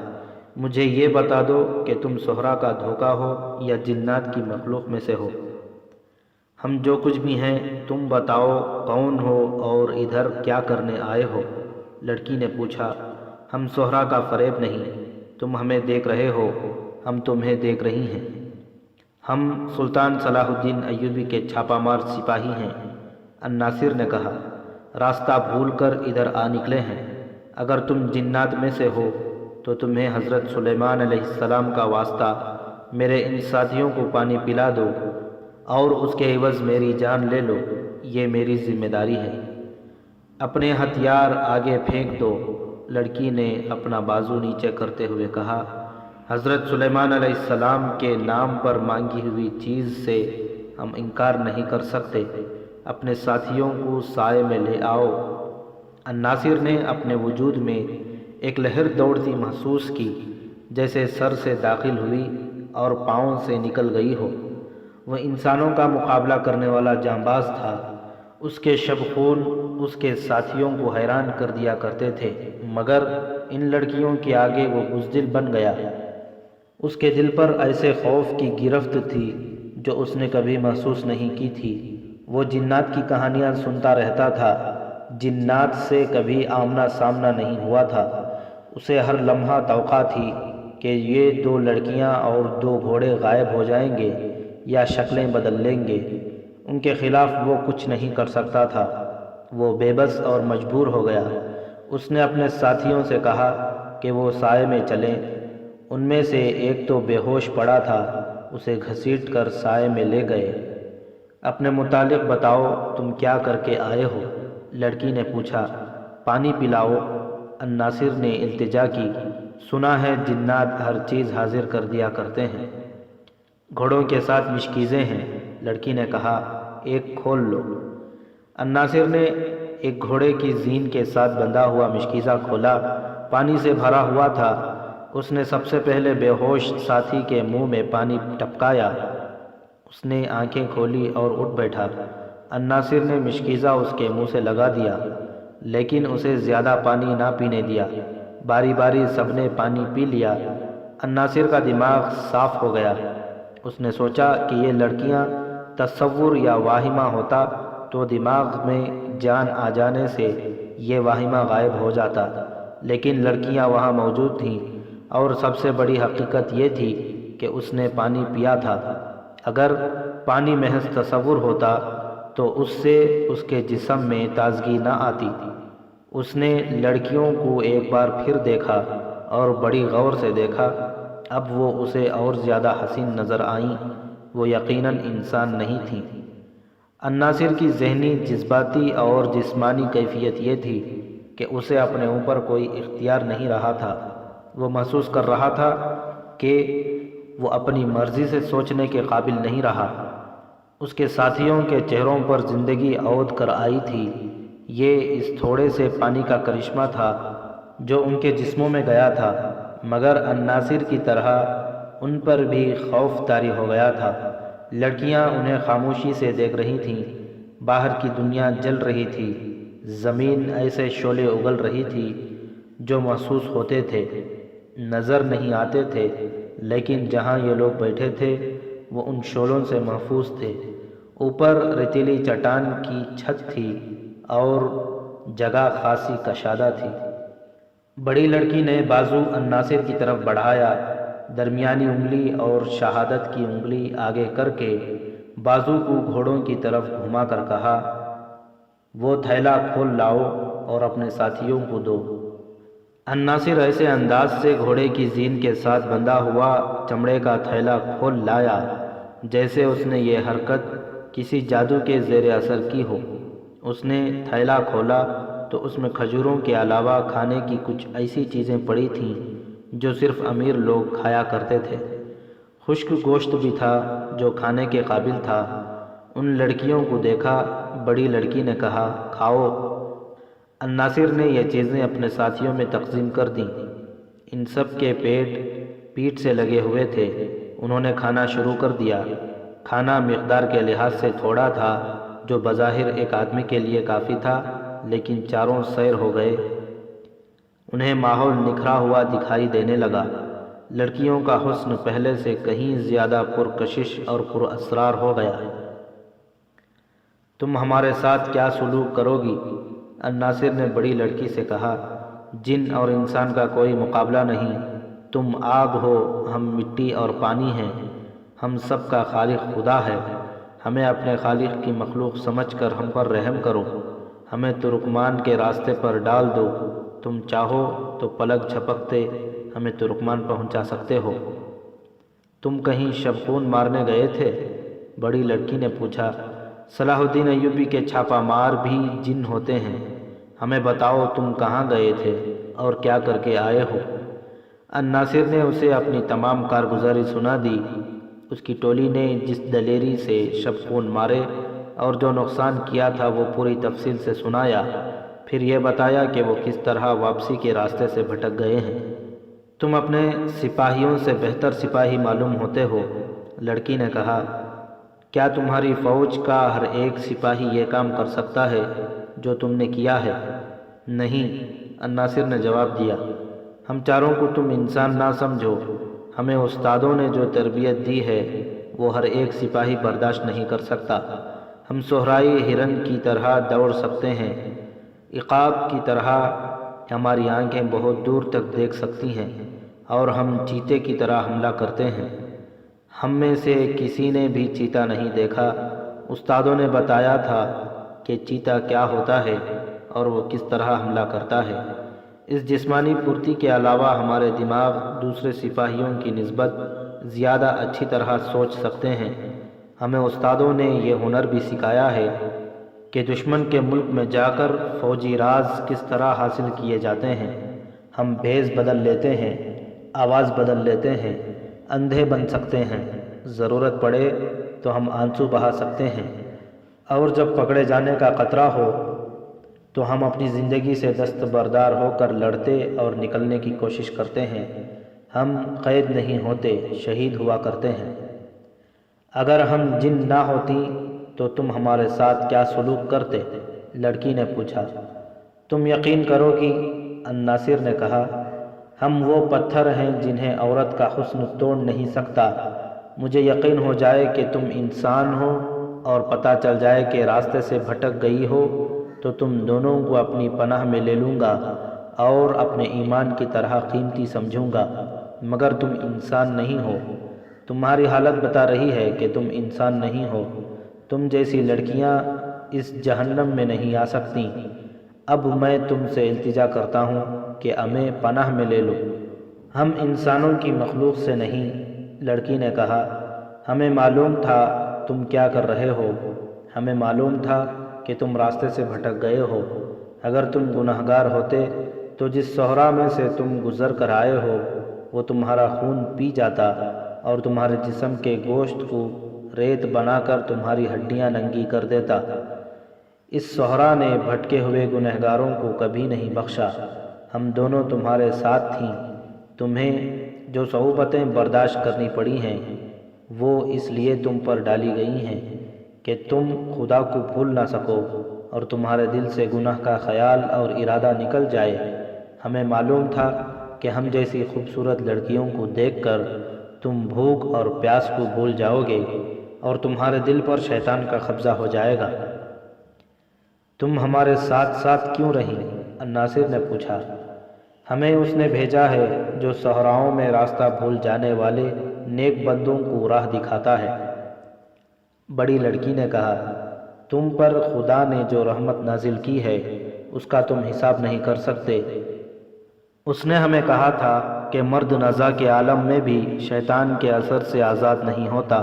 مجھے یہ بتا دو کہ تم زہرہ کا دھوکہ ہو یا جنات کی مخلوق میں سے ہو۔ ہم جو کچھ بھی ہیں، تم بتاؤ کون ہو اور ادھر کیا کرنے آئے ہو؟ لڑکی نے پوچھا، ہم زہرہ کا فریب نہیں، تم ہمیں دیکھ رہے ہو، ہم تمہیں دیکھ رہی ہیں۔ ہم سلطان صلاح الدین ایوبی کے چھاپہ مار سپاہی ہیں، الناصر نے کہا، راستہ بھول کر ادھر آ نکلے ہیں۔ اگر تم جنات میں سے ہو تو تمہیں حضرت سلیمان علیہ السلام کا واسطہ، میرے ان ساتھیوں کو پانی پلا دو اور اس کے عوض میری جان لے لو، یہ میری ذمہ داری ہے۔ اپنے ہتھیار آگے پھینک دو، لڑکی نے اپنا بازو نیچے کرتے ہوئے کہا، حضرت سلیمان علیہ السلام کے نام پر مانگی ہوئی چیز سے ہم انکار نہیں کر سکتے، اپنے ساتھیوں کو سائے میں لے آؤ۔ الناصر نے اپنے وجود میں ایک لہر دوڑتی محسوس کی، جیسے سر سے داخل ہوئی اور پاؤں سے نکل گئی ہو۔ وہ انسانوں کا مقابلہ کرنے والا جانباز تھا، اس کے شب خون اس کے ساتھیوں کو حیران کر دیا کرتے تھے، مگر ان لڑکیوں کے آگے وہ بزدل بن گیا۔ اس کے دل پر ایسے خوف کی گرفت تھی جو اس نے کبھی محسوس نہیں کی تھی۔ وہ جنات کی کہانیاں سنتا رہتا تھا، جنات سے کبھی آمنا سامنا نہیں ہوا تھا۔ اسے ہر لمحہ توقع تھی کہ یہ 2 لڑکیاں اور 2 گھوڑے غائب ہو جائیں گے یا شکلیں بدل لیں گے، ان کے خلاف وہ کچھ نہیں کر سکتا تھا۔ وہ بے بس اور مجبور ہو گیا۔ اس نے اپنے ساتھیوں سے کہا کہ وہ سائے میں چلیں۔ ان میں سے ایک تو بے ہوش پڑا تھا، اسے گھسیٹ کر سائے میں لے گئے۔ اپنے متعلق بتاؤ، تم کیا کر کے آئے ہو؟ لڑکی نے پوچھا۔ پانی پلاؤ۔ الناصر نے التجا کی۔ سنا ہے جنات ہر چیز حاضر کر دیا کرتے ہیں۔ گھوڑوں کے ساتھ مشکیزیں ہیں، لڑکی نے کہا، ایک کھول لو۔ الناصر نے ایک گھوڑے کی زین کے ساتھ بندھا ہوا مشکیزہ کھولا۔ پانی سے بھرا ہوا تھا۔ اس نے سب سے پہلے بے ہوش ساتھی کے منہ میں پانی ٹپکایا۔ اس نے آنکھیں کھولی اور اٹھ بیٹھا۔ الناصر نے مشکیزہ اس کے منہ سے لگا دیا، لیکن اسے زیادہ پانی نہ پینے دیا۔ باری باری سب نے پانی پی لیا۔ الناصر کا دماغ صاف ہو گیا۔ اس نے سوچا کہ یہ لڑکیاں تصور یا واہمہ ہوتا تو دماغ میں جان آ جانے سے یہ واہمہ غائب ہو جاتا، لیکن لڑکیاں وہاں موجود تھیں، اور سب سے بڑی حقیقت یہ تھی کہ اس نے پانی پیا تھا۔ اگر پانی محض تصور ہوتا تو اس سے اس کے جسم میں تازگی نہ آتی۔ اس نے لڑکیوں کو ایک بار پھر دیکھا اور بڑی غور سے دیکھا۔ اب وہ اسے اور زیادہ حسین نظر آئیں۔ وہ یقیناً انسان نہیں تھیں۔ الناصر کی ذہنی، جذباتی اور جسمانی کیفیت یہ تھی کہ اسے اپنے اوپر کوئی اختیار نہیں رہا تھا۔ وہ محسوس کر رہا تھا کہ وہ اپنی مرضی سے سوچنے کے قابل نہیں رہا۔ اس کے ساتھیوں کے چہروں پر زندگی عود کر آئی تھی۔ یہ اس تھوڑے سے پانی کا کرشمہ تھا جو ان کے جسموں میں گیا تھا، مگر الناصر کی طرح ان پر بھی خوف طاری ہو گیا تھا۔ لڑکیاں انہیں خاموشی سے دیکھ رہی تھیں۔ باہر کی دنیا جل رہی تھی۔ زمین ایسے شعلے اگل رہی تھی جو محسوس ہوتے تھے، نظر نہیں آتے تھے، لیکن جہاں یہ لوگ بیٹھے تھے وہ ان شعلوں سے محفوظ تھے۔ اوپر ریتیلی چٹان کی چھت تھی اور جگہ خاصی کشادہ تھی۔ بڑی لڑکی نے بازو الناصر کی طرف بڑھایا، درمیانی انگلی اور شہادت کی انگلی آگے کر کے بازو کو گھوڑوں کی طرف گھما کر کہا، وہ تھیلا کھول لاؤ اور اپنے ساتھیوں کو دو۔ الناصر ایسے انداز سے گھوڑے کی زین کے ساتھ بندھا ہوا چمڑے کا تھیلا کھول لایا جیسے اس نے یہ حرکت کسی جادو کے زیر اثر کی ہو۔ اس نے تھیلا کھولا تو اس میں کھجوروں کے علاوہ کھانے کی کچھ ایسی چیزیں پڑی تھیں جو صرف امیر لوگ کھایا کرتے تھے۔ خشک گوشت بھی تھا جو کھانے کے قابل تھا۔ ان لڑکیوں کو دیکھا۔ بڑی لڑکی نے کہا، کھاؤ۔ الناصر نے یہ چیزیں اپنے ساتھیوں میں تقسیم کر دیں۔ ان سب کے پیٹ سے لگے ہوئے تھے۔ انہوں نے کھانا شروع کر دیا۔ کھانا مقدار کے لحاظ سے تھوڑا تھا، جو بظاہر ایک آدمی کے لیے کافی تھا، لیکن چاروں سیر ہو گئے۔ انہیں ماحول نکھرا ہوا دکھائی دینے لگا۔ لڑکیوں کا حسن پہلے سے کہیں زیادہ پرکشش اور پر اسرار ہو گیا۔ تم ہمارے ساتھ کیا سلوک کرو گی؟ الناصر نے بڑی لڑکی سے کہا، جن اور انسان کا کوئی مقابلہ نہیں۔ تم آگ ہو، ہم مٹی اور پانی ہیں۔ ہم سب کا خالق خدا ہے۔ ہمیں اپنے خالق کی مخلوق سمجھ کر ہم پر رحم کرو۔ ہمیں ترکمان کے راستے پر ڈال دو۔ تم چاہو تو پلک جھپکتے ہمیں ترکمان پہنچا سکتے ہو۔ تم کہیں شبخون مارنے گئے تھے؟ بڑی لڑکی نے پوچھا۔ صلاح الدین ایوبی کے چھاپا مار بھی جن ہوتے ہیں۔ ہمیں بتاؤ تم کہاں گئے تھے اور کیا کر کے آئے ہو؟ الناصر نے اسے اپنی تمام کارگزاری سنا دی۔ اس کی ٹولی نے جس دلیری سے شبخون مارے اور جو نقصان کیا تھا وہ پوری تفصیل سے سنایا۔ پھر یہ بتایا کہ وہ کس طرح واپسی کے راستے سے بھٹک گئے ہیں۔ تم اپنے سپاہیوں سے بہتر سپاہی معلوم ہوتے ہو، لڑکی نے کہا۔ کیا تمہاری فوج کا ہر ایک سپاہی یہ کام کر سکتا ہے جو تم نے کیا ہے؟ نہیں، الناصر نے جواب دیا۔ ہم چاروں کو تم انسان نہ سمجھو۔ ہمیں استادوں نے جو تربیت دی ہے وہ ہر ایک سپاہی برداشت نہیں کر سکتا۔ ہم صحرائی ہرن کی طرح دوڑ سکتے ہیں، عقاب کی طرح ہماری آنکھیں بہت دور تک دیکھ سکتی ہیں، اور ہم چیتے کی طرح حملہ کرتے ہیں۔ ہم میں سے کسی نے بھی چیتا نہیں دیکھا۔ استادوں نے بتایا تھا کہ چیتا کیا ہوتا ہے اور وہ کس طرح حملہ کرتا ہے۔ اس جسمانی پھرتی کے علاوہ ہمارے دماغ دوسرے سپاہیوں کی نسبت زیادہ اچھی طرح سوچ سکتے ہیں۔ ہمیں استادوں نے یہ ہنر بھی سکھایا ہے کہ دشمن کے ملک میں جا کر فوجی راز کس طرح حاصل کیے جاتے ہیں۔ ہم بھیس بدل لیتے ہیں، آواز بدل لیتے ہیں، اندھے بن سکتے ہیں، ضرورت پڑے تو ہم آنسو بہا سکتے ہیں، اور جب پکڑے جانے کا خطرہ ہو تو ہم اپنی زندگی سے دستبردار ہو کر لڑتے اور نکلنے کی کوشش کرتے ہیں۔ ہم قید نہیں ہوتے، شہید ہوا کرتے ہیں۔ اگر ہم جن نہ ہوتی تو تم ہمارے ساتھ کیا سلوک کرتے؟ لڑکی نے پوچھا۔ تم یقین کرو گی، الناصر نے کہا، ہم وہ پتھر ہیں جنہیں عورت کا حسن توڑ نہیں سکتا۔ مجھے یقین ہو جائے کہ تم انسان ہو اور پتہ چل جائے کہ راستے سے بھٹک گئی ہو تو تم دونوں کو اپنی پناہ میں لے لوں گا اور اپنے ایمان کی طرح قیمتی سمجھوں گا، مگر تم انسان نہیں ہو۔ تمہاری حالت بتا رہی ہے کہ تم انسان نہیں ہو۔ تم جیسی لڑکیاں اس جہنم میں نہیں آ سکتیں۔ اب میں تم سے التجا کرتا ہوں کہ ہمیں پناہ میں لے لو۔ ہم انسانوں کی مخلوق سے نہیں، لڑکی نے کہا۔ ہمیں معلوم تھا تم کیا کر رہے ہو، ہمیں معلوم تھا کہ تم راستے سے بھٹک گئے ہو۔ اگر تم گنہگار ہوتے تو جس صحرا میں سے تم گزر کر آئے ہو وہ تمہارا خون پی جاتا اور تمہارے جسم کے گوشت کو ریت بنا کر تمہاری ہڈیاں ننگی کر دیتا۔ اس صحرا نے بھٹکے ہوئے گنہگاروں کو کبھی نہیں بخشا۔ ہم دونوں تمہارے ساتھ تھیں۔ تمہیں جو صعوبتیں برداشت کرنی پڑی ہیں وہ اس لیے تم پر ڈالی گئی ہیں کہ تم خدا کو بھول نہ سکو اور تمہارے دل سے گناہ کا خیال اور ارادہ نکل جائے۔ ہمیں معلوم تھا کہ ہم جیسی خوبصورت لڑکیوں کو دیکھ کر تم بھوک اور پیاس کو بھول جاؤ گے اور تمہارے دل پر شیطان کا قبضہ ہو جائے گا۔ تم ہمارے ساتھ ساتھ کیوں رہیں؟ الناصر نے پوچھا۔ ہمیں اس نے بھیجا ہے جو صحراؤں میں راستہ بھول جانے والے نیک بندوں کو راہ دکھاتا ہے۔ بڑی لڑکی نے کہا، تم پر خدا نے جو رحمت نازل کی ہے اس کا تم حساب نہیں کر سکتے۔ اس نے ہمیں کہا تھا کہ مرد نزا کے عالم میں بھی شیطان کے اثر سے آزاد نہیں ہوتا۔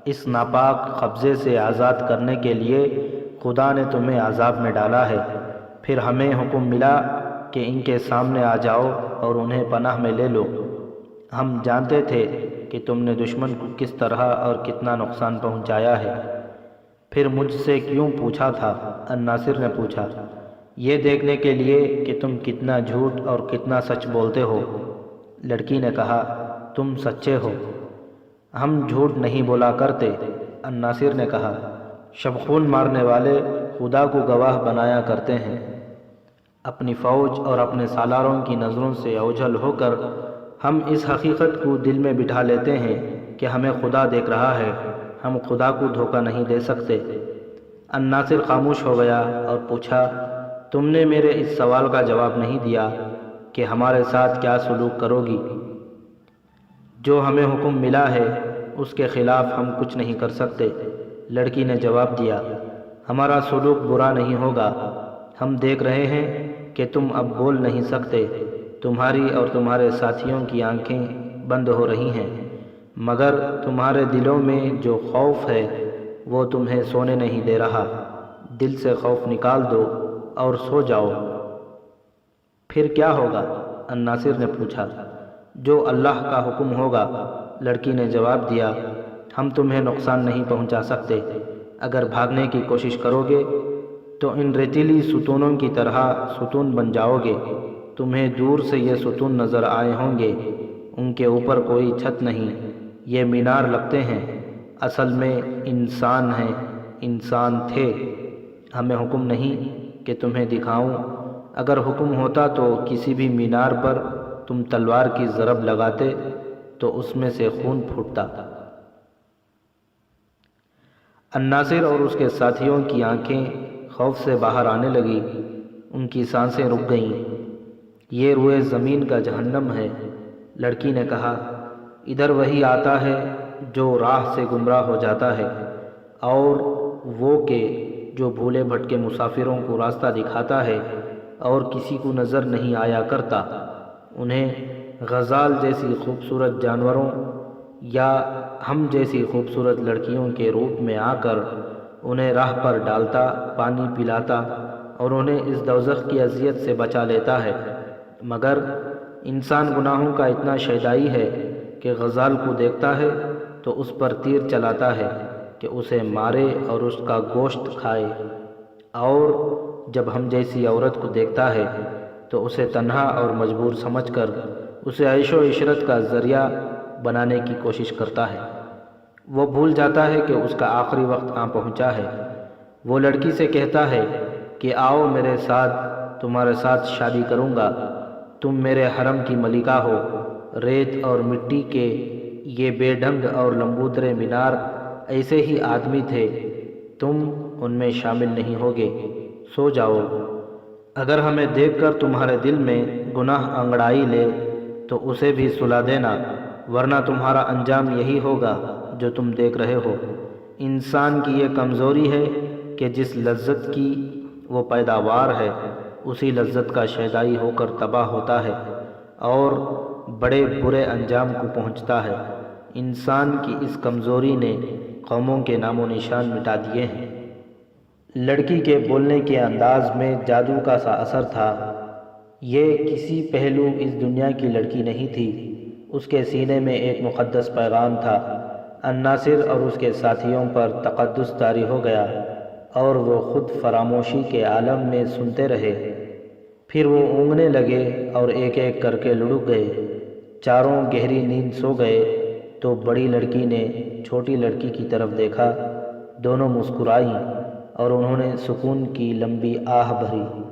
اس ناپاک قبضے سے آزاد کرنے کے لیے خدا نے تمہیں عذاب میں ڈالا ہے۔ پھر ہمیں حکم ملا کہ ان کے سامنے آ جاؤ اور انہیں پناہ میں لے لو۔ ہم جانتے تھے کہ تم نے دشمن کو کس طرح اور کتنا نقصان پہنچایا ہے۔ پھر مجھ سے کیوں پوچھا تھا؟ الناصر نے پوچھا۔ یہ دیکھنے کے لیے کہ تم کتنا جھوٹ اور کتنا سچ بولتے ہو۔ لڑکی نے کہا، تم سچے ہو۔ ہم جھوٹ نہیں بولا کرتے، الناصر نے کہا۔ شبخون مارنے والے خدا کو گواہ بنایا کرتے ہیں۔ اپنی فوج اور اپنے سالاروں کی نظروں سے اوجھل ہو کر ہم اس حقیقت کو دل میں بٹھا لیتے ہیں کہ ہمیں خدا دیکھ رہا ہے۔ ہم خدا کو دھوکہ نہیں دے سکتے۔ الناصر خاموش ہو گیا اور پوچھا، تم نے میرے اس سوال کا جواب نہیں دیا کہ ہمارے ساتھ کیا سلوک کرو گی؟ جو ہمیں حکم ملا ہے اس کے خلاف ہم کچھ نہیں کر سکتے، لڑکی نے جواب دیا۔ ہمارا سلوک برا نہیں ہوگا۔ ہم دیکھ رہے ہیں کہ تم اب بول نہیں سکتے۔ تمہاری اور تمہارے ساتھیوں کی آنکھیں بند ہو رہی ہیں، مگر تمہارے دلوں میں جو خوف ہے وہ تمہیں سونے نہیں دے رہا۔ دل سے خوف نکال دو اور سو جاؤ۔ پھر کیا ہوگا؟ الناصر نے پوچھا۔ جو اللہ کا حکم ہوگا، لڑکی نے جواب دیا۔ ہم تمہیں نقصان نہیں پہنچا سکتے۔ اگر بھاگنے کی کوشش کرو گے تو ان ریتیلی ستونوں کی طرح ستون بن جاؤ گے۔ تمہیں دور سے یہ ستون نظر آئے ہوں گے، ان کے اوپر کوئی چھت نہیں، یہ مینار لگتے ہیں، اصل میں انسان ہیں، انسان تھے۔ ہمیں حکم نہیں کہ تمہیں دکھاؤں۔ اگر حکم ہوتا تو کسی بھی مینار پر تم تلوار کی ضرب لگاتے تو اس میں سے خون پھوٹتا۔ الناصر اور اس کے ساتھیوں کی آنکھیں خوف سے باہر آنے لگی، ان کی سانسیں رک گئیں۔ یہ روئے زمین کا جہنم ہے، لڑکی نے کہا۔ ادھر وہی آتا ہے جو راہ سے گمراہ ہو جاتا ہے، اور وہ کہ جو بھولے بھٹکے مسافروں کو راستہ دکھاتا ہے اور کسی کو نظر نہیں آیا کرتا۔ انہیں غزال جیسی خوبصورت جانوروں یا ہم جیسی خوبصورت لڑکیوں کے روپ میں آ کر انہیں راہ پر ڈالتا، پانی پلاتا اور انہیں اس دوزخ کی اذیت سے بچا لیتا ہے۔ مگر انسان گناہوں کا اتنا شیدائی ہے کہ غزال کو دیکھتا ہے تو اس پر تیر چلاتا ہے کہ اسے مارے اور اس کا گوشت کھائے، اور جب ہم جیسی عورت کو دیکھتا ہے تو اسے تنہا اور مجبور سمجھ کر اسے عیش و عشرت کا ذریعہ بنانے کی کوشش کرتا ہے۔ وہ بھول جاتا ہے کہ اس کا آخری وقت آ پہنچا ہے۔ وہ لڑکی سے کہتا ہے کہ آؤ میرے ساتھ، تمہارے ساتھ شادی کروں گا، تم میرے حرم کی ملکہ ہو۔ ریت اور مٹی کے یہ بے ڈھنگ اور لمبوترے مینار ایسے ہی آدمی تھے، تم ان میں شامل نہیں ہوگے، سو جاؤ۔ اگر ہمیں دیکھ کر تمہارے دل میں گناہ انگڑائی لے تو اسے بھی سلا دینا، ورنہ تمہارا انجام یہی ہوگا جو تم دیکھ رہے ہو۔ انسان کی یہ کمزوری ہے کہ جس لذت کی وہ پیداوار ہے اسی لذت کا شیدائی ہو کر تباہ ہوتا ہے اور بڑے برے انجام کو پہنچتا ہے۔ انسان کی اس کمزوری نے قوموں کے نام و نشان مٹا دیے ہیں۔ لڑکی کے بولنے کے انداز میں جادو کا سا اثر تھا۔ یہ کسی پہلو اس دنیا کی لڑکی نہیں تھی، اس کے سینے میں ایک مقدس پیغام تھا۔ الناصر اور اس کے ساتھیوں پر تقدس طاری ہو گیا اور وہ خود فراموشی کے عالم میں سنتے رہے۔ پھر وہ اونگنے لگے اور ایک ایک کر کے لڑک گئے۔ چاروں گہری نیند سو گئے تو بڑی لڑکی نے چھوٹی لڑکی کی طرف دیکھا، دونوں مسکرائیں اور انہوں نے سکون کی لمبی آہ بھری۔